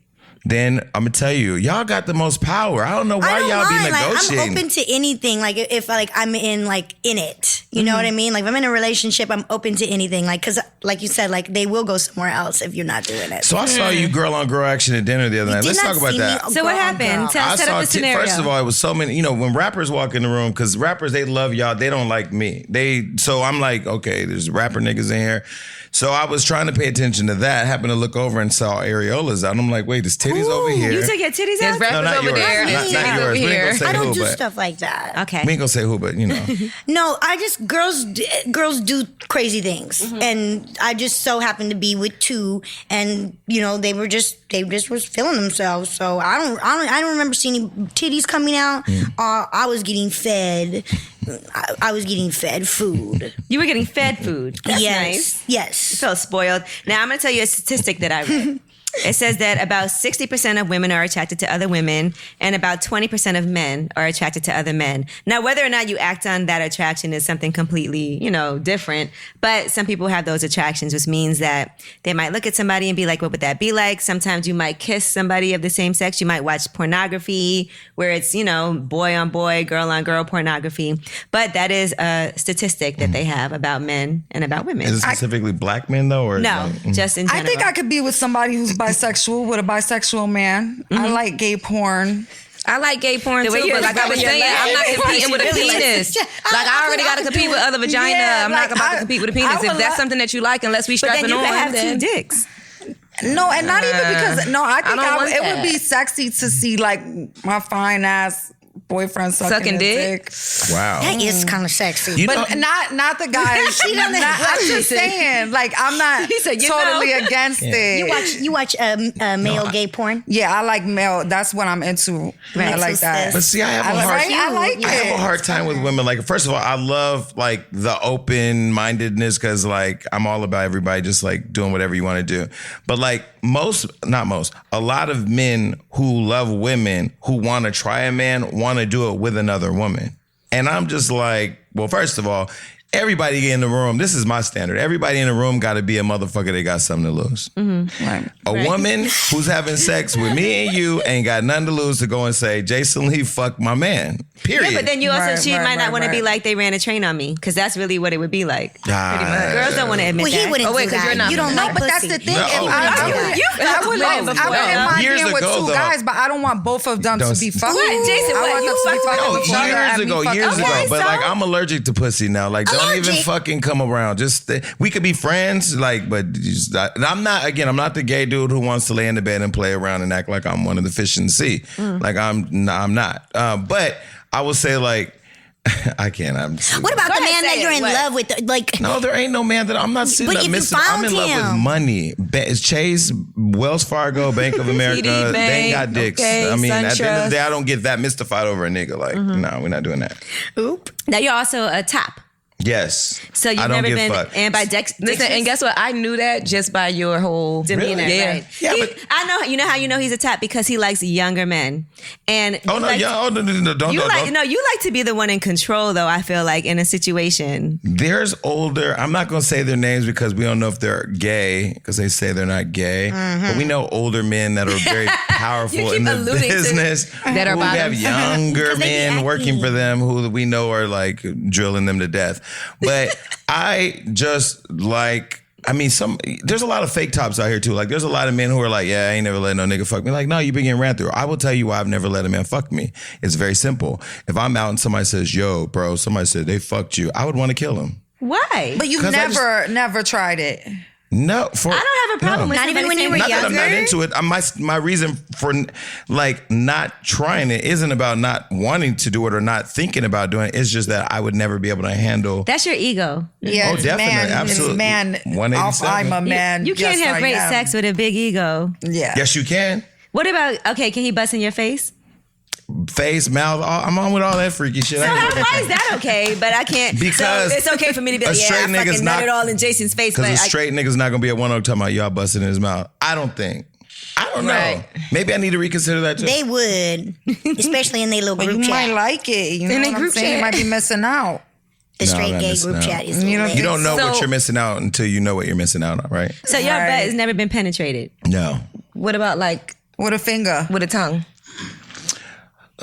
Then I'm going to tell you, y'all got the most power. I don't know I why don't y'all be mind. Like, negotiating. I'm open to anything. Like if like I'm in it, you know what I mean? Like if I'm in a relationship, I'm open to anything. Like because like you said, like they will go somewhere else if you're not doing it. So I saw you girl on girl action at dinner the other night. did Let's not talk about see that. me So what girl on happened? girl. Tell- set up the scenario. First of all, it was so many. You know, when rappers walk in the room, because rappers they love y'all, they don't like me. So I'm like, okay, there's rapper niggas in here. So I was trying to pay attention to that. Happened to look over and saw areola's out. And I'm like, wait, there's titties over here. You took your titties There's out. rappers not over yours. there. Not There's yours. titties over We ain't here. gonna say I don't who, do but stuff like that. Okay. we ain't gonna say who, but you know. No, I just girls do crazy things, and I just so happened to be with two, and you know they just was feeling themselves. So I don't remember seeing any titties coming out. I was getting fed. I was getting fed food. You were getting fed food. That's yes, nice. yes. You felt spoiled. Now I'm going to tell you a statistic that I read. It says that about 60% of women are attracted to other women and about 20% of men are attracted to other men. Now, whether or not you act on that attraction is something completely, different. But some people have those attractions, which means that they might look at somebody and be like, what would that be like? Sometimes you might kiss somebody of the same sex. You might watch pornography where it's, boy on boy, girl on girl pornography. But that is a statistic that they have about men and about women. Is it specifically black men though, or No, just in I general. think I could be with somebody who's bisexual, with a bisexual man. I like gay porn. I like gay porn The way too, you're but like I was rubbing your saying, I'm not leg. competing with a Really? penis. Like I already got to compete with other vagina. Yeah, I'm not like, about I- to compete with a I penis. would If that's love- something that you like, unless we But then strapping you on, can have then two dicks. No, and not even because I think don't want it would that. be sexy to see like my fine ass boyfriend sucking Sucking dick. wow. That is kind of sexy. You But know- not the guy. She doesn't I'm just saying, like I'm not He said, totally against it. You watch male gay porn? Yeah, I like male. That's what I'm into. I like that. But see, I have a hard I like it. I have a hard time with women. Like, first of all, I love like the open mindedness because like I'm all about everybody just like doing whatever you want to do. But like a lot of men who love women who want to try a man want to do it with another woman. And I'm just like, well, first of all, everybody in the room, this is my standard. Everybody in the room got to be a motherfucker that got something to lose. Right. A woman who's having sex with me and you ain't got nothing to lose to go and say, Jason Lee, fuck my man. Period. Yeah, but then you also, she might not want to be right. like they ran a train on me because that's really what it would be like. Ah. Girls don't want to admit Well, he that. wouldn't Oh, wait, do 'cause that. you're not- You don't No, like but that's pussy. the thing. No. If I wouldn't mind Years being with ago, two though. guys, but I don't want both of them to be fucking. What? Jason, I what? want You them to be fucked fucking No, each other and me fucking- years ago. But so- like, I'm allergic to pussy now. Like, don't Don't even fucking come around. Just we could be friends, like, but just, I'm not. Again, I'm not the gay dude who wants to lay in the bed and play around and act like I'm one of the fish in the sea. Like I'm not. But I will say, like, I can't. What about the man that you're in love with? Like, no, there ain't no man that I'm not seeing. But if you found I'm in love with money. Chase, Wells Fargo, Bank of America. They ain't got dicks. Okay, I mean, at the end of the SunTrust. day, I don't get that mystified over a nigga. Like, no, we're not doing that. oop. Now you're also a top. Yes. So you've I don't never give been fuck. Listen, and guess what? I knew that just by your whole demeanor, Yeah. right? Yeah, He- but- I know. You know how you know he's a top because he likes younger men. And Oh you no, like, don't. you like to be the one in control, though. I feel like in a situation. There's older. I'm not gonna say their names because we don't know if they're gay because they say they're not gay. But we know older men that are very powerful You keep in the alluding to- business That are who have bottoms. younger 'Cause they be men working acting. for them who we know are like drilling them to death. But I just like. I mean, there's a lot of fake tops out here too. Like, there's a lot of men who are like, yeah, I ain't never let no nigga fuck me. Like, no, you been getting ran through. I will tell you why I've never let a man fuck me. It's very simple. If I'm out and somebody says, yo, bro, somebody said they fucked you, I would want to kill him. Why? But you've 'Cause I never tried it. No, I don't have a problem with Not even when you were Not that I'm not younger? into it. My reason for like not trying it isn't about not wanting to do it or not thinking about doing it. It's just that I would never be able to handle. That's your ego. Yeah, Oh, it's definitely, man, absolutely. It's man. 187. I'm a man. You can't yes, have I great am. sex with a big ego. Yeah. Yes, you can. What about, okay, can he bust in your face? Face, mouth. I'm on with all that freaky shit. So why is that okay? But I can't. Because so it's okay for me to be a like, yeah, straight I nigga's fucking not- nut it all in Jason's face. But Because a I- straight nigga's not gonna be at one talking about y'all busting in his mouth. I don't think. I don't know. Right. Maybe I need to reconsider that too. They would, especially in their little But group you chat. might like it. You know In what the I'm group saying? chat. You might be missing out. The No, straight I'm not gay missing group out. chat is You know, lit. You don't know what So- you're missing out until you know what you're missing out on, right? so your Right. butt has never been penetrated. No. What about like With a finger. with a tongue?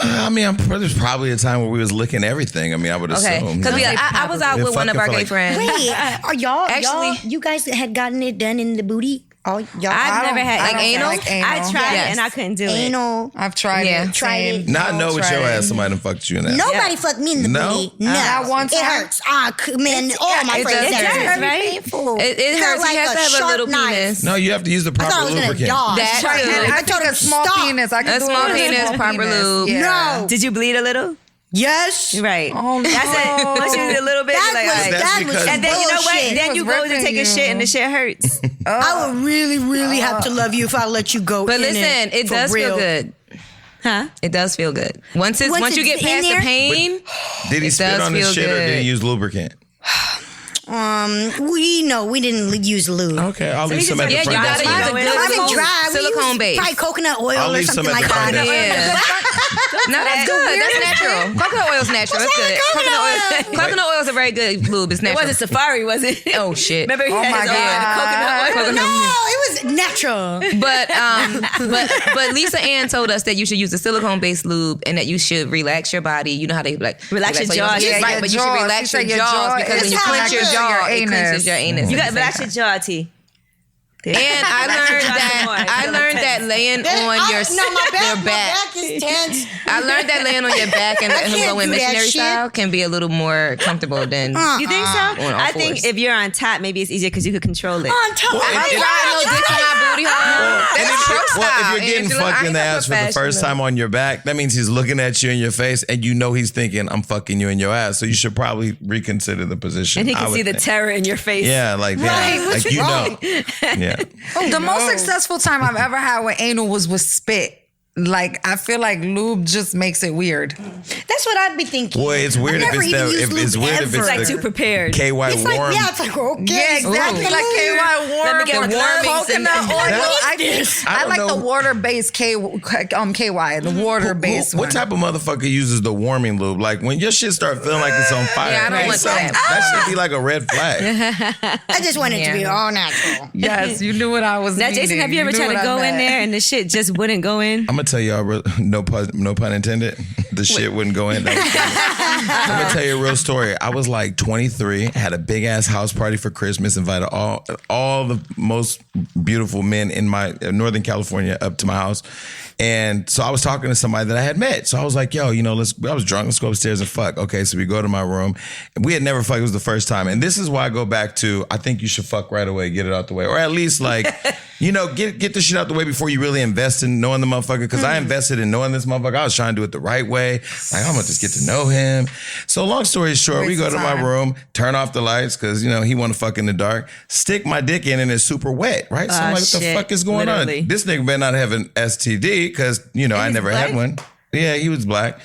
I mean, there's probably a time where we was licking everything. I mean, I would Okay, assume. because I was out We're with one of fucking our for gay like- friends. Wait, are y'all Actually- you guys had gotten it done in the booty? All y'all, I've never had like anal? I tried Yes. it and I couldn't do it. anal. I've tried Yeah. it. Tried Same. it. Not know with your tried ass it. somebody done fucked you in that. Nobody fucked me in the No? booty. No, Not one it time? hurts. Man, all my it friends does said hurt, it's very right? painful. It felt hurts. like You have a to have a sharp little knife. penis. No, you have to use the I thought proper I was gonna lubricant. dodge. That Right, too. and I I told think him a small stop. penis. I can A do small it with a penis, small proper penis. lube. Yeah. No. Did you bleed a little? Yes. Right. Oh, no. That's it. Once you did a little bit, That you're like, was, all right. That's that was because- And then you know what? bullshit. Then was you go to ripping take a shit you. and the shit hurts. I would really, really have to love you if I let you go. But in listen, it for does real. feel good. Huh? It does feel good. Once you Once get it's in past the there? pain, Did he It spit does on his feel shit or did good. he use lubricant? We didn't use lube. Okay, I'll leave you some just at the yeah, front you desk. gotta use a Go in. good If I'm dry, we silicone use base. probably coconut oil I'll or leave some something at the like front that. desk. Yeah. No, that's good. That's natural. Coconut oil is natural. That's good. Coconut oil is a very good lube. It's It natural. wasn't Safari, was it? Oh shit. Remember he Oh had my his own God. coconut oil? No, it was natural. But Lisa Ann told us that you should use a silicone based lube and that you should relax your body. You know how they like Relax your so jaws. Yeah, Yeah, right, your but you jaws. should She relax said your your jaws jaw because is when you how clench your good jaw, your it clenches anus. your anus. You at got the relax same your time. jaw, T. And I learned that laying on your back. Is tense. I learned that laying on your back and letting him can't go in do that missionary shit. style can be a little more comfortable than. You think so? On all I think fours. if you're on top, maybe it's easier because you could control it. On top. I'm riding no dicks in my booty hole. That's pro style. Well, if you're getting Angela. fucked I in ain't the no ass for the first professional. time on your back, that means he's looking at you in your face and you know he's thinking, I'm fucking you in your ass. So you should probably reconsider the position. And he I can would see the think. terror in your face. Yeah, like, Right, damn, what's like you wrong? know. Yeah. The most successful time I've ever had with anal was with spit. Like, I feel like lube just makes it weird. That's what I'd be thinking. Boy, it's weird I've if never it's even the used if it's lube weird if ever. it's It's like the too prepared. KY It's like, warm. yeah, it's like, okay. Yeah, exactly. Ooh. Like KY warm. Let me get with warmings and- coconut oil. What I I like don't the know. water-based KY, the water-based What one. type of motherfucker uses the warming lube? Like when your shit start feeling like it's on fire. Yeah, I don't want that. That should be like a red flag. I just want it to be Yeah. all natural. Yes, you knew what I was Now, meaning. Jason, have you ever knew tried what to I go in meant. there and the shit just wouldn't go in? I'm gonna tell y'all, no pun intended. the shit wouldn't go in. I'm gonna tell you a real story. I was like 23, had a big ass house party for Christmas, invited all the most beautiful men in my Northern California up to my house. And so I was talking to somebody that I had met. So I was like, yo, I was drunk. Let's go upstairs and fuck. Okay, so we go to my room. We had never fucked. It was the first time. And this is why I go back to, I think you should fuck right away, get it out the way. Or at least like, get the shit out the way before you really invest in knowing the motherfucker. Because I invested in knowing this motherfucker. I was trying to do it the right way. Like, I'm going to just get to know him. So long story short, we go to my room, turn off the lights because, he want to fuck in the dark. Stick my dick in and it's super wet, right? So I'm like, what the fuck is going on? This nigga better not have an STD because, I never had one. Yeah, he was black.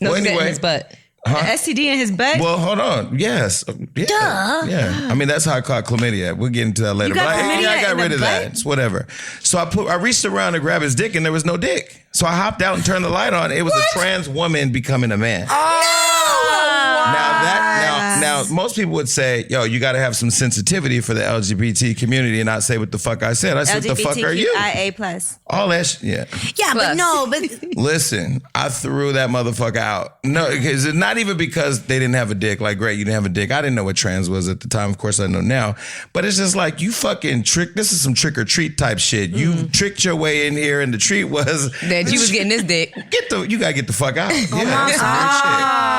No, well, anyway. His butt. An STD in his butt? Well, hold on. Yes. Yeah. Duh. Yeah. I mean, that's how I caught chlamydia. We'll get into that later. But I got rid of that. It's whatever. So I reached around to grab his dick and there was no dick. So I hopped out and turned the light on. It was a trans woman becoming a man. Now, most people would say, yo, you got to have some sensitivity for the LGBT community and not say what the fuck I said. I said, what the fuck are you? LGBTQIA+. All that shit, yeah. Yeah, Plus. but no, but Listen, I threw that motherfucker out. No, because not even because they didn't have a dick. Like, great, you didn't have a dick. I didn't know what trans was at the time. Of course, I know now. But it's just like, you fucking trick. This is some trick or treat type shit. You tricked your way in here, and the treat was that you was getting this dick. You gotta get the fuck out. Yeah, that's some real shit.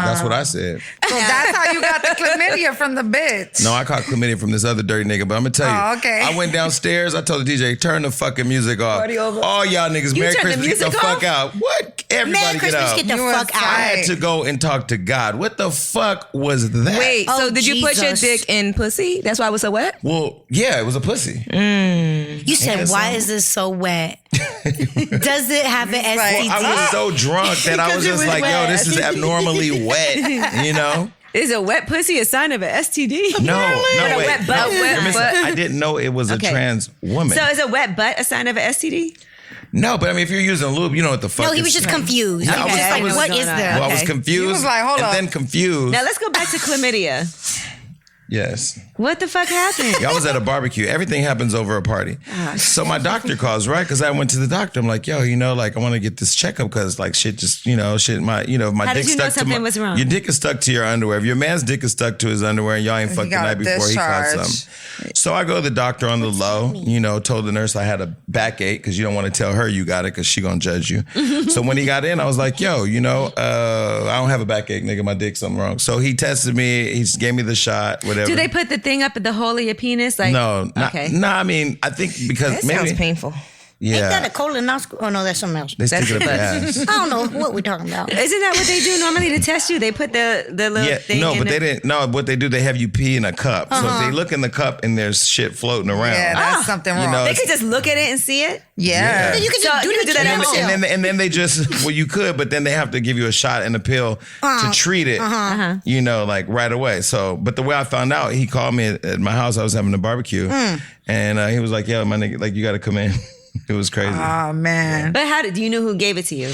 That's what I said. So that's how you got the chlamydia from the bitch. No, I caught chlamydia from this other dirty nigga, but I'm gonna tell you. Oh, okay. I went downstairs, I told the DJ, turn the fucking music off. Party over. All y'all niggas, You Merry turned the Christmas, get the music fuck off? out. What? Everybody Merry get Christmas, out. get the You fuck was out. I had to go and talk to God. What the fuck was that? Wait, so Oh, did you put your Jesus. dick in pussy? That's why it was so wet? Well, yeah, it was a pussy. You said, guess why so. is this so wet? Does it have an STD? Well, I was so drunk that I was Because it just was like, yo, wet. this is abnormally wet, Is a wet pussy a sign of an STD? No, A wait. wet butt, No, wet listen, butt. I didn't know it was Okay. a trans woman. So is a wet butt a sign of an STD? No, but I mean, if you're using lube, you know what the fuck No, he is. was just confused. Yeah, He I was was- just I like, was- what going is on? there? Well, I was Okay. confused. You was like, hold and up. then confused. Now let's go back to chlamydia. Yes. What the fuck happened? I was at a barbecue. Everything happens over a party. So my doctor calls, right? Because I went to the doctor. I'm like, yo, like I want to get this checkup because like shit just, my How dick did you know stuck to something was wrong? Your dick is stuck to your underwear. If your man's dick is stuck to his underwear and y'all ain't fucked the got a night before, he caught discharge. something. So I go to the doctor on the low, told the nurse I had a backache because you don't want to tell her you got it because she gonna judge you. So when he got in, I was like, yo, I don't have a backache, nigga. My dick's something wrong. So he tested me. He gave me the shot, whatever. Do they put the thing up at the hole of your penis? Like, No, okay. I mean, I think because That maybe sounds painful. Ain't that yeah, a colonoscopy? Oh, no, that's something else. they stick it up your ass. I don't know what we're talking about. Isn't that what they do normally to test you? They put the little Yeah, thing no, in but the- they didn't. No, what they do, they have you pee in a cup. So if they look in the cup and there's shit floating around, Yeah, that's something wrong. know, They could just look at it and see it. yeah. You can just So do you that do that at home. and then they just you could, but then they have to give you a shot and a pill to treat it. Like right away. So, but the way I found out, he called me at my house. I was having a barbecue, and he was like, "Yo, my nigga, like you got to come in." It was crazy. Oh, man. But do you know who gave it to you?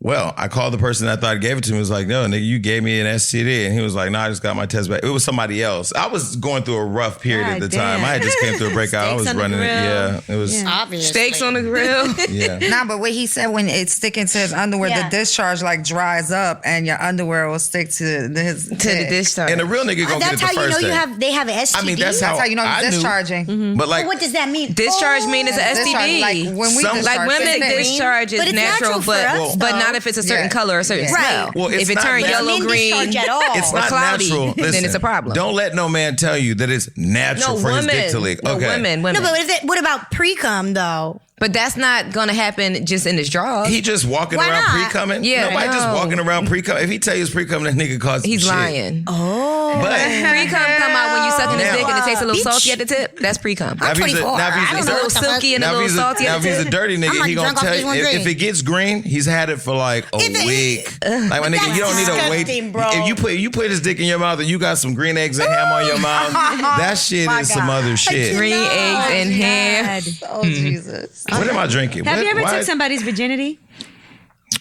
Well, I called the person I thought gave it to me. He was like, no, nigga, you gave me an STD. And he was like, no, I just got my test back. It was somebody else. I was going through a rough period at God the time. damn. I had just came through a breakout. I Steaks was on the running it. grill. Yeah, it was. Obviously. Steaks on the grill. Yeah. Nah, but what he said, when it's sticking to his underwear, Yeah. the discharge like dries up and your underwear will stick to his To the discharge. And a real nigga gonna get it That's the how you know first day. they have an STD. I mean, that's That's how you know I you're knew. discharging. But like, What does that mean? Discharge mean it's an Discharge, STD. like when we Some- discharge, Like women it's green. discharge is But it's natural for us, but though. not if it's a certain Yeah. color or a certain Yeah. smell. Right. Well, it's if it not turns natural. yellow, Men green, discharge at all. it's or not cloudy, natural. then Listen, it's a problem. Don't let no man tell you that it's natural for his dick to leak. No, Okay. women. No, but what about pre-cum though? But that's not gonna happen just in his drawers. He just walking Why around not? pre-cumming? Yeah, Nobody just no. walking around pre-cumming. If he tell you it's pre-cumming, that nigga calls He's shit. lying. But Pre-cum come out when you sucking his Now- dick and it tastes a little Bitch. salty at the tip. That's pre-cum. Now, if he's a- 24. now, if he's a- I don't It's a know little what the fuck. silky and a Now little if, salty now at if the he's a tip. dirty nigga, I'm he not gonna drunk off tell this you one if drink. it gets green, he's had it for like a If it- week. Like my nigga, you don't need to wait. disgusting, bro. If you put his dick in your mouth and you got some green eggs and ham on your mouth, that shit is some other shit. Green eggs and ham. God. Oh, Jesus. What am I drinking? Have What- you ever why- took somebody's virginity?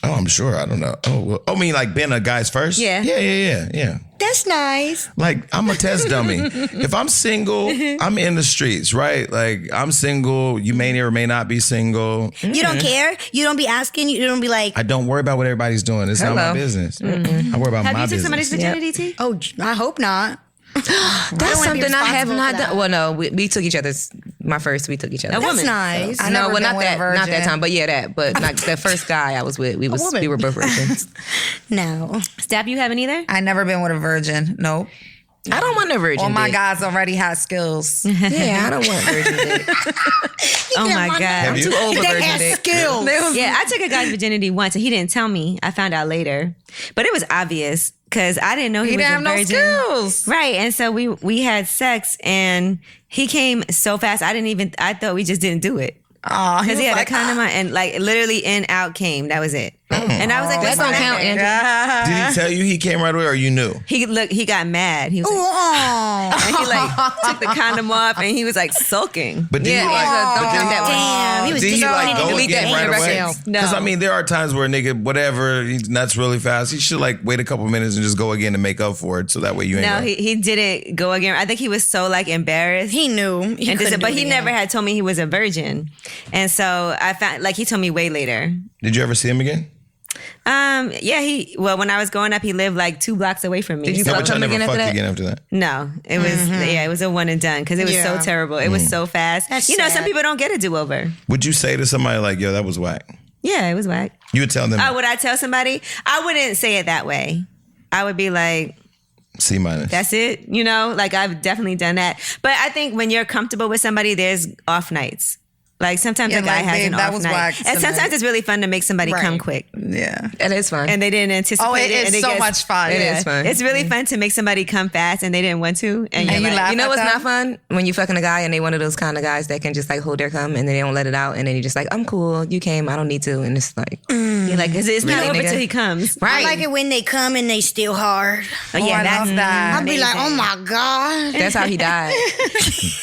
Oh, I'm sure. I don't know. Oh, well, I mean, like been a guy's first? Yeah. Yeah. That's nice. Like, I'm a test dummy. If I'm single, I'm in the streets, right? Like, I'm single. You may or may not be single. You don't care? You don't be asking? You don't be like, I don't worry about what everybody's doing. It's not my business. I worry about Have my you took business. somebody's virginity, T? oh, I hope not. That's wanna be something I have responsible not for that. done. Well, no, we took each other's. My first, we took each other. That's nice. I No, never well, been not with a not that virgin. time, but yeah, that. But like the first guy I was with, we woman. were both virgins. No. Steph, you haven't either? I never been with a virgin. Nope. I don't want a virgin. All my dick. guys already had skills. Yeah, I don't want virgin dick. Oh my God. Have you? Too old for They virgin had dick. skills. Yeah, I took a guy's virginity once and he didn't tell me. I found out later. But it was obvious because I didn't know he He was didn't a have no virgin. skills. Right. And so we had sex and he came so fast. I thought we just didn't do it. Oh, Because he had like, a condom on and like literally in, out came. That was it. And I was like, That what's don't the count, matter? Andrew. Did he tell you he came right away or you knew? He got mad. He was like, Oh, and he like took the condom off and he was like sulking. But did Yeah, he like, don't but did count he- that one. damn. He was Did he like disappointed. go Delete again that right from away? your record. No. Because I mean, there are times where a nigga, whatever, he nuts really fast. He should like wait a couple minutes and just go again to make up for it, so that way you ain't. No, gonna- he didn't go again. I think he was so like embarrassed. He knew. He And couldn't but do it he again. never had told me he was a virgin. And so I found like he told me way later. Did you ever see him again? Yeah, when I was growing up, he lived like 2 blocks away from me. Did you Yeah, fuck but y'all him never again after fucked that? again after that. No, it was it was a one and done because it was so Yeah. terrible. It was so fast. That's some sad. people don't get a do over. Would you say to somebody like, "Yo, that was whack"? Yeah, it was whack. You would tell them Would I tell somebody? I wouldn't say it that way. I would be like, C minus. that's it. You know, like I've definitely done that. But I think when you're comfortable with somebody, there's off nights. Like sometimes Yeah, a guy like, has babe, an that off was night. whack And sometimes tonight. it's really fun to make somebody come Right. quick. Yeah. It is fun. And they didn't anticipate Oh, it it. is and so much fun. It is fun. It's really fun to make somebody come fast and they didn't want to. And you're And you like, laugh You know at what's them? not fun? When you fucking a guy and they one of those kind of guys that can just like hold their cum and then they don't let it out and then you just like, I'm cool, you came, I don't need to. And it's like, you're like, 'cause it's not Really, over nigga? till he comes. I like it when they come and they still hard. Oh, yeah, I that's love that. I'll be like, oh my God. That's how he died.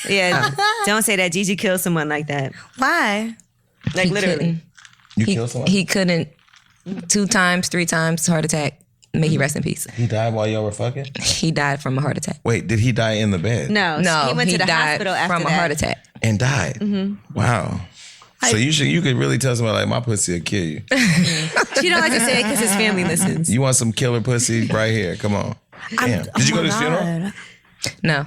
Yeah, don't say that. Gigi killed someone like that. Why? Like He literally. couldn't. You killed someone. He couldn't 2 times, 3 times heart attack. May he rest in peace. He died while y'all were fucking. He died from a heart attack. Wait, did he die in the bed? No, No, he went to the died hospital after from that. a heart attack. And died. Wow. So you could really tell somebody like, my pussy will kill you. She don't like to say it because his family listens. You want some killer pussy right here? Come on. Damn. Did you go to his funeral? No.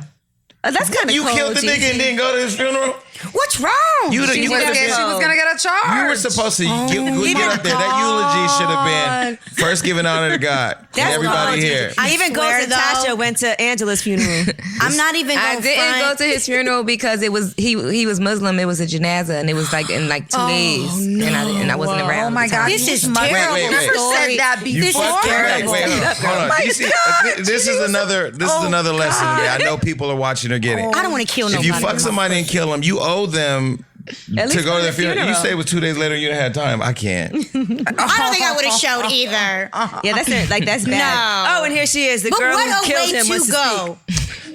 That's kind of You cold, killed the Gigi. nigga and didn't go to his funeral? What's wrong? You She was could have gonna get a charge. You were supposed to get up there. That eulogy should have been first giving honor to God and That's everybody cold. here. Even swear, Ghost though. Tasha went to Angela's funeral. I'm not even I going didn't go to his funeral because it was he was Muslim. It was a janaza and it was like in like 2 days, and I wasn't around. Oh my at the time. God. This is You terrible. wait. never said that You before. fucked wait, terrible. hold on. Do you see, this is another lesson that I know people are watching or getting. I don't want to kill If nobody. you fuck somebody and kill them, you owe them At to least go for to their the funeral. You funeral. say it was 2 days later. You didn't have time. I can't. I don't think I would have showed either. Yeah, that's bad. No. Oh, and here she is, the But girl who what a killed way him. wants to to go.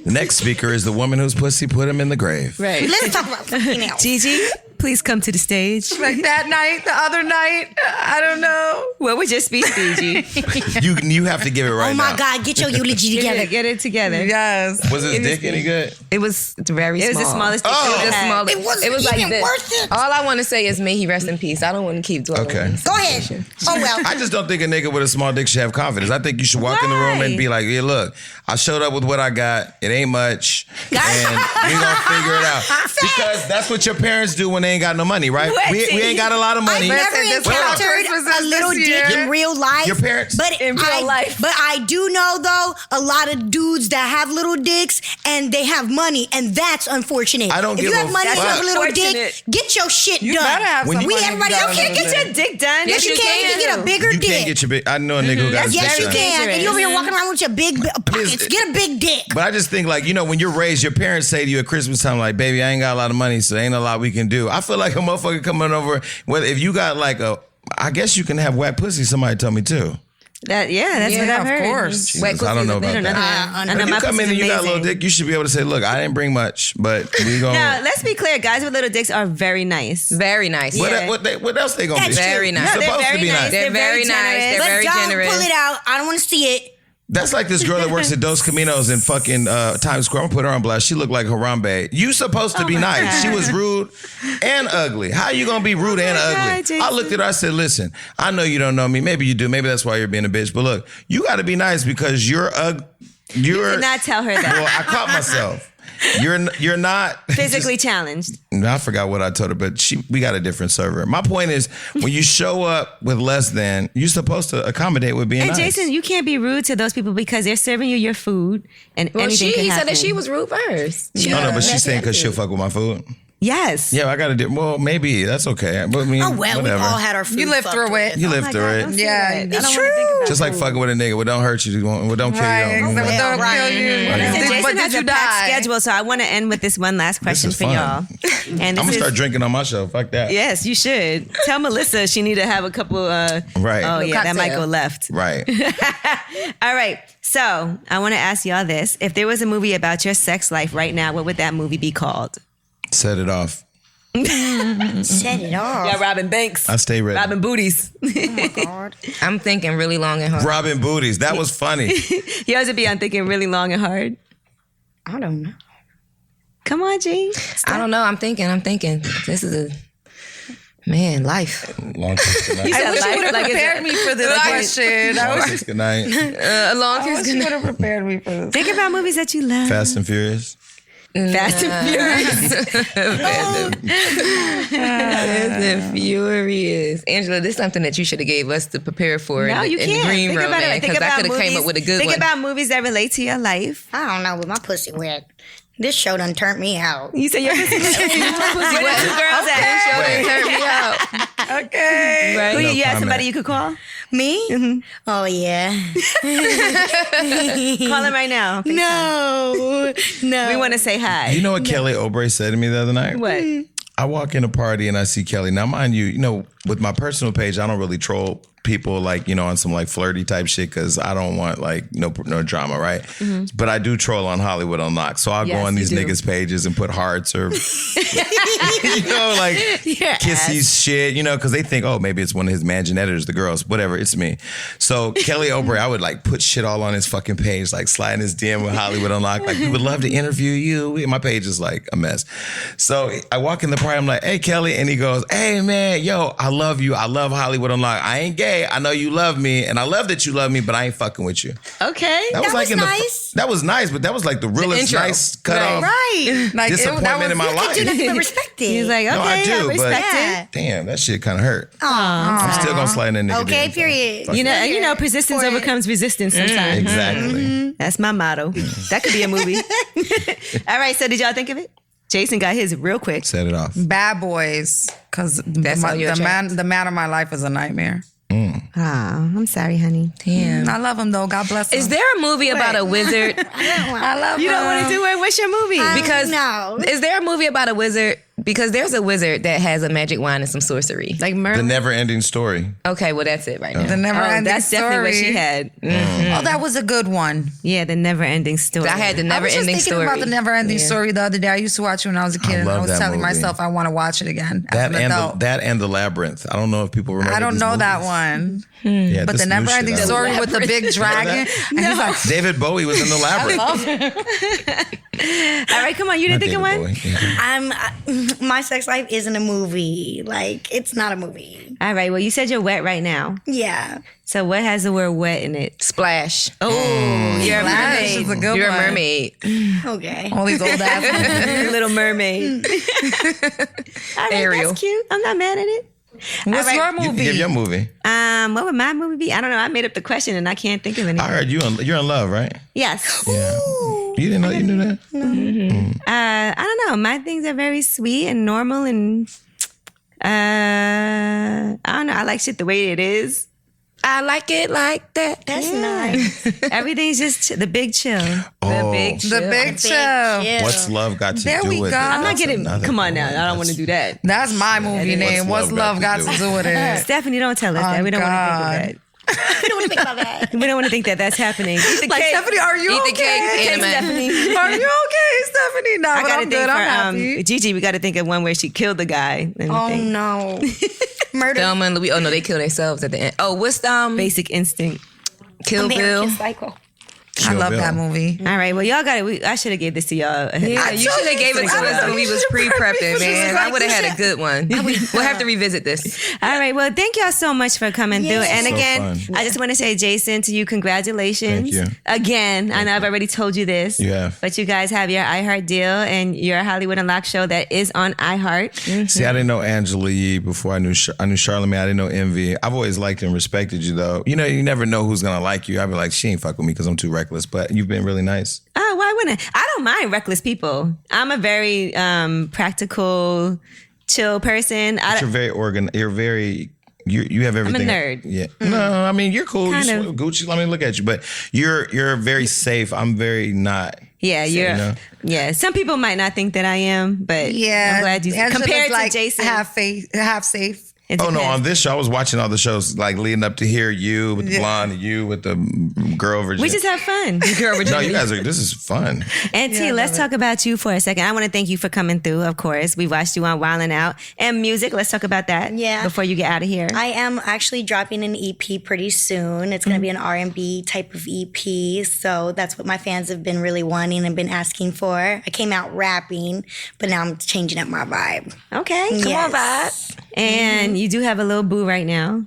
The next speaker is the woman whose pussy put him in the grave. Right. Let's talk about females. Gigi, please come to the stage. Like that night, the other night, I don't know. What would your speech be, G? You have to give it right Oh now. my God, get your eulogy together. Get it together. Yes. Was his dick any good? It was very It small. was the smallest thing Oh. you It was had. small. It wasn't like even this. worth it. All I want to say is may he rest in peace. I don't want to keep dwelling. Okay. on this Go ahead. situation. Oh well. I just don't think a nigga with a small dick should have confidence. I think you should walk in the room and be like, yeah, look, I showed up with what I got. It ain't much. And we gonna figure it out. Because that's what your parents do when they ain't got no money, right? We ain't got a lot of I've money. never Listen, this encountered was a little this dick year. in real life. Your parents? But In real life. But I do know though a lot of dudes that have little dicks and they have money, and that's unfortunate. I don't if give you a have money and you fuck. have a little Unfortunate. dick, get your shit You done. better have When some you- we money everybody to you go can't with get it. your Dick done. Yes, you can. You can get a bigger You dick. can't get your big. I know a nigga who got his Yes, dick you done. can. And you over here walking around with your big pockets. Please. Get a big dick. But I just think, like, you know, when you're raised, your parents say to you at Christmas time, like, baby, I ain't got a lot of money, so ain't a lot we can do. I feel like a motherfucker coming over, if you got like I guess you can have wet pussy, somebody told me too. That's what I've of heard. course. Jesus, I don't know about that. I know If you my come in pussy's and you got a little amazing. dick, you should be able to say, look, I didn't bring much, but we going Now, let's be clear. Guys with little dicks are very nice. Very nice. Yeah. What else they gonna That's be? very nice. You're No, they're supposed to very be nice. nice. They're very nice. They're But very don't generous. pull it out. I don't want to see it. That's like this girl that works at Dos Caminos in fucking Times Square. I'm gonna put her on blast. She looked like Harambe. You supposed to be nice. God. She was rude and ugly. How you gonna be rude and ugly? Jason. I looked at her. I said, "Listen, I know you don't know me. Maybe you do. Maybe that's why you're being a bitch. But look, you got to be nice because you're ugly. You did not tell her that. Well, I caught myself. You're not Physically challenged. I forgot what I told her, but we got a different server. My point is, when you show up with less than, you're supposed to accommodate with being And nice. Jason, you can't be rude to those people because they're serving you your food and anything can he happen. said that she was rude first. No, but she's saying because she'll fuck with my food. Yes. Yeah, I got to do. Well, maybe that's okay. But I mean, Oh well, whatever. we all had our food. You lived fucked through with. it. You Oh live my through God, it. don't say Yeah, that. it's I don't wanna think about Just like food. fucking with a nigga, what don't hurt you, what don't kill Right. you. Exactly. Well, Don't right. kill you. Listen, But Jason did has you a packed die? schedule, so I want to end with this one last question is for fun. y'all. And I'm this gonna is, start drinking on my show. Fuck that. Yes, you should. Tell Melissa she need to have a couple. Right. Oh yeah, that might Cocktail. go left. Right. All right. So I want to ask y'all this: if there was a movie about your sex life right now, what would that movie be called? Set it off. Set it off. Yeah, Robin Banks. I stay ready. Robin Booties. I'm thinking really long and hard. Robin Booties. That was funny. Yours would be on thinking really long and hard. I don't know. Come on, G. I don't know. I'm thinking. This is a man life. Long kiss goodnight. said I wish you life would have like it's prepared a- me for this question. I Long wish kiss goodnight. A long kiss. you would have prepared me for this. Think about movies that you love. Fast and Furious. Fast and Furious. Fast and Furious. Angela, this is something that you should have gave us to prepare for No, in, you in the can't. green Think room, about man. it. Think Because I about could have came movies. up with a good Think one. about movies that relate to your life. I don't know, but my pussy wet. This show done turned me out. You said your pussy wet. Where the two girls at? Turn me out. Okay. Right? Who, No you have comment. somebody you could call? Me? Oh yeah. Call him right now. No. No. We want to say hi. You know what Kelly Oubre said to me the other night? What? I walk in a party and I see Kelly. Now, mind you, with my personal page, I don't really troll people like, on some like flirty type shit because I don't want like no drama, right? But I do troll on Hollywood Unlocked. So I'll Yes, go on you these do. niggas' pages and put hearts or, like Your kissy ass. shit, because they think, oh, maybe it's one of his managing editors, the girls, whatever, it's me. So Kelly Oubre, I would like put shit all on his fucking page, like sliding his DM with Hollywood Unlocked. Like, we would love to interview you. My page is like a mess. So I walk in the party, I'm like, hey, Kelly. And he goes, hey, man, yo, I love you. I love Hollywood Unlocked. I ain't gay. I know you love me. And I love that you love me, but I ain't fucking with you. Okay. That was in nice. That was nice, but that was like the realest intro. nice cut off Right. Like disappointment in my You life. do nothing but respect it. He's like, okay, No, I do, I but respect Yeah. it. damn, that shit kind of hurt. Aw. I'm still gonna slide in that nigga. Okay, DM. period. You know, persistence For it. overcomes resistance sometimes. Exactly. That's my motto. That could be a movie. All right, so did y'all think of it? Jason got his real quick. Set it off. Bad Boys, because That's all your the man of my life is a nightmare. Oh, I'm sorry, honey. Damn. I love him though. God bless him. Is there a movie about a wizard? I love You him. don't want to do it? What's your movie? Because No. is there a movie about a wizard? Because there's a wizard that has a magic wand and some sorcery. like The Merlin? never ending story. Okay, well that's it right now. The never ending That's story. definitely what she had. Oh, that was a good one. Yeah, the never ending story. I had the I never was just ending thinking story. about the never ending story the other day. I used to watch it when I was a kid, and I love was that telling movie. myself I want to watch it again. As That an adult. and the Labyrinth. I don't know if people remember. I don't these know that movies. one. Yeah, But this the new never shit ending out. story with the big dragon. And he's like, David Bowie was in the Labyrinth. All right, come on. You didn't think of David one? Bowie. Yeah. My sex life isn't a movie. Like, it's not a movie. All right, well, you said you're wet right now. Yeah. So what has the word wet in it? Splash. Oh, you're a Splash is mermaid. a good You're one. a mermaid. Okay. All these old ass. Little mermaid. All right, Ariel. that's cute. I'm not mad at it. What's All your right. You movie? give your movie. What would my movie be? I don't know. I made up the question and I can't think of anything. I heard you're in love, right? Yes. Yeah. You didn't know you knew that? I don't know. My things are very sweet and normal and I don't know. I like shit the way it is. I like it like that. That's nice. Everything's just the big chill. Oh, big The big show. what's love got to There do we with go. it? I'm I'm not That's getting. another Come on now. one. I don't want to do that. That's my movie name. What's love got to do with it? Stephanie, don't tell us that. We don't want to think of that. I don't want to think about that. We don't want to think that that's happening. Eat the Like, cake. Stephanie, are you Eat the okay? cake, anime. Stephanie. Are you okay, Stephanie? No, I but gotta I'm think good. for I'm happy. Gigi. We got to think of one where she killed the guy. Let me Oh think. no. Murder. Thelma and Louise. Oh no, they kill themselves at the end. Oh, what's Basic instinct. Kill Bill? American Psycho. I love that movie. All right, well, y'all got it. I should have gave this to y'all. Yeah, you should have gave it to us when we was pre-prepping, man. I would have had a good one. We'll have to revisit this. All right, well, thank y'all so much for coming through. And So again, fun. I just want to say, Jason, to you, congratulations. Thank you. Again, I know I've already told you this. You have. But you guys have your iHeart deal and your Hollywood Unlocked show that is on iHeart. See, I didn't know Angela Yee before I knew Charlamagne. I didn't know Envy. I've always liked and respected you, though. You know, you never know who's gonna like you. I'd be like, she ain't fuck with me because I'm too reckless. But you've been really nice. Oh, why wouldn't I? I don't mind reckless people. I'm a very practical, chill person. You're very You're very. You have everything. nerd. Yeah. No, I mean you're cool. Kind You of. Gucci. Let me look at you. But you're very safe. I'm very not. Yeah, you're. know? Yeah, some people might not think that I am, but Yeah, I'm glad you Angela's compared like to Jason. half safe. it Oh no! depends. On this show, I was watching all the shows like leading up to here. You with the blonde, and you with the girl version. We just have fun. No, you guys are. This is fun. And T, let's talk about you for a second. I want to thank you for coming through. Of course, we watched you on Wildin' Out and music. Let's talk about that. Yeah. Before you get out of here. I am actually dropping an EP pretty soon. It's going to be an R&B type of EP. So that's what my fans have been really wanting and been asking for. I came out rapping, but now I'm changing up my vibe. Okay, come on, Yes. vibe. And you do have a little boo right now.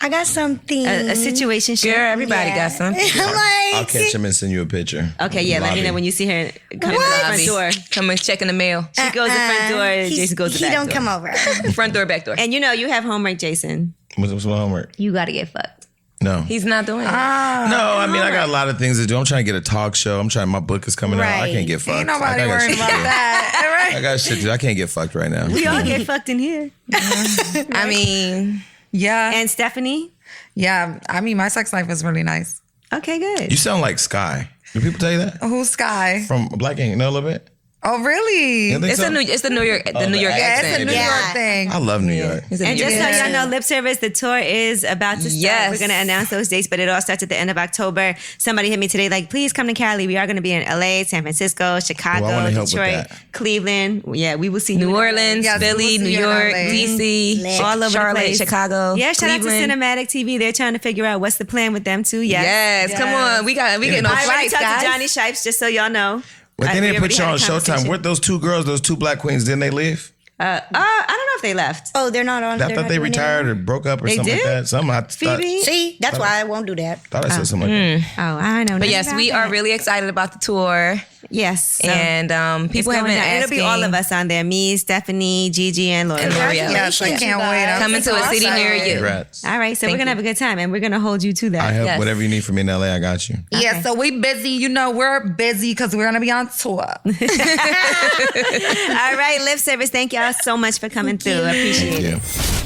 I got something. A situation. Girl, everybody got something. I'm like, I'll catch him and send you a picture. Okay, yeah. Let me Lobby. know when you see her come to the front door. Come and check in the mail. She goes to the front door. Jason goes to the he back don't door. come over. Front door, back door. And you know you have homework, Jason. What's my homework? You got to get fucked. No. He's not doing it. No, I mean I got a lot of things to do. I'm trying to get a talk show. My book is coming out. I Right. can't get fucked. Ain't nobody I got worrying shit to about do. that. I got shit to do. I can't get fucked right now. We all get fucked in here. I mean, Yeah. And Stephanie. Yeah. I mean, my sex life is really nice. Okay, good. You sound like Sky. Do people tell you that? Who's Sky? From Black Ink? Know a little bit? Oh, really? You think it's so? the New York the New York accent. It's a New accent. York Yeah. thing. I love New York. It's a And New just York so accent. y'all know, Lip Service, the tour is about to start. Yes. We're going to announce those dates, but it all starts at the end of October. Somebody hit me today, like, please come to Cali. We are going to be in LA, San Francisco, Chicago, Well, I wanna help with Detroit, that. Cleveland. Yeah, we will see New you in Orleans, Yes, Philly, we'll New see you in York, LA. DC, Lit. all over Charlotte, the place. Chicago, Yeah, shout out Cleveland. to Cinematic TV. They're trying to figure out what's the plan with them too. Yes, come on. We getting on I already flights, talked guys. to Johnny Shipes, just so y'all know. But they We didn't already put you had on a Showtime. conversation. Weren't those two girls, those two black queens, didn't they leave? I don't know if they left. Oh, they're not on. I they're thought not they doing it retired anymore? or broke up or They something did? like that. Something I Phoebe? See, that's why I won't do that. thought I said something like that. Oh, I know. But nothing yes, about we are that. really excited about the tour. Yes. So And it's people have going been down. asking. It'll be all of us on there. Me, Stephanie, Gigi, and Laura. And L'Oreal. Yes, I Congratulations, can't you wait. guys. Coming to a city near you. Congrats. All right, so Thank we're gonna you. have a good time, and we're gonna hold you to that. I help Yes. whatever you need from me in LA. I got you. Yeah, so we busy. You know, we're busy because we're going to be on tour. All right, Lip Service. Thank y'all so much for coming through. I appreciate Thank it. you.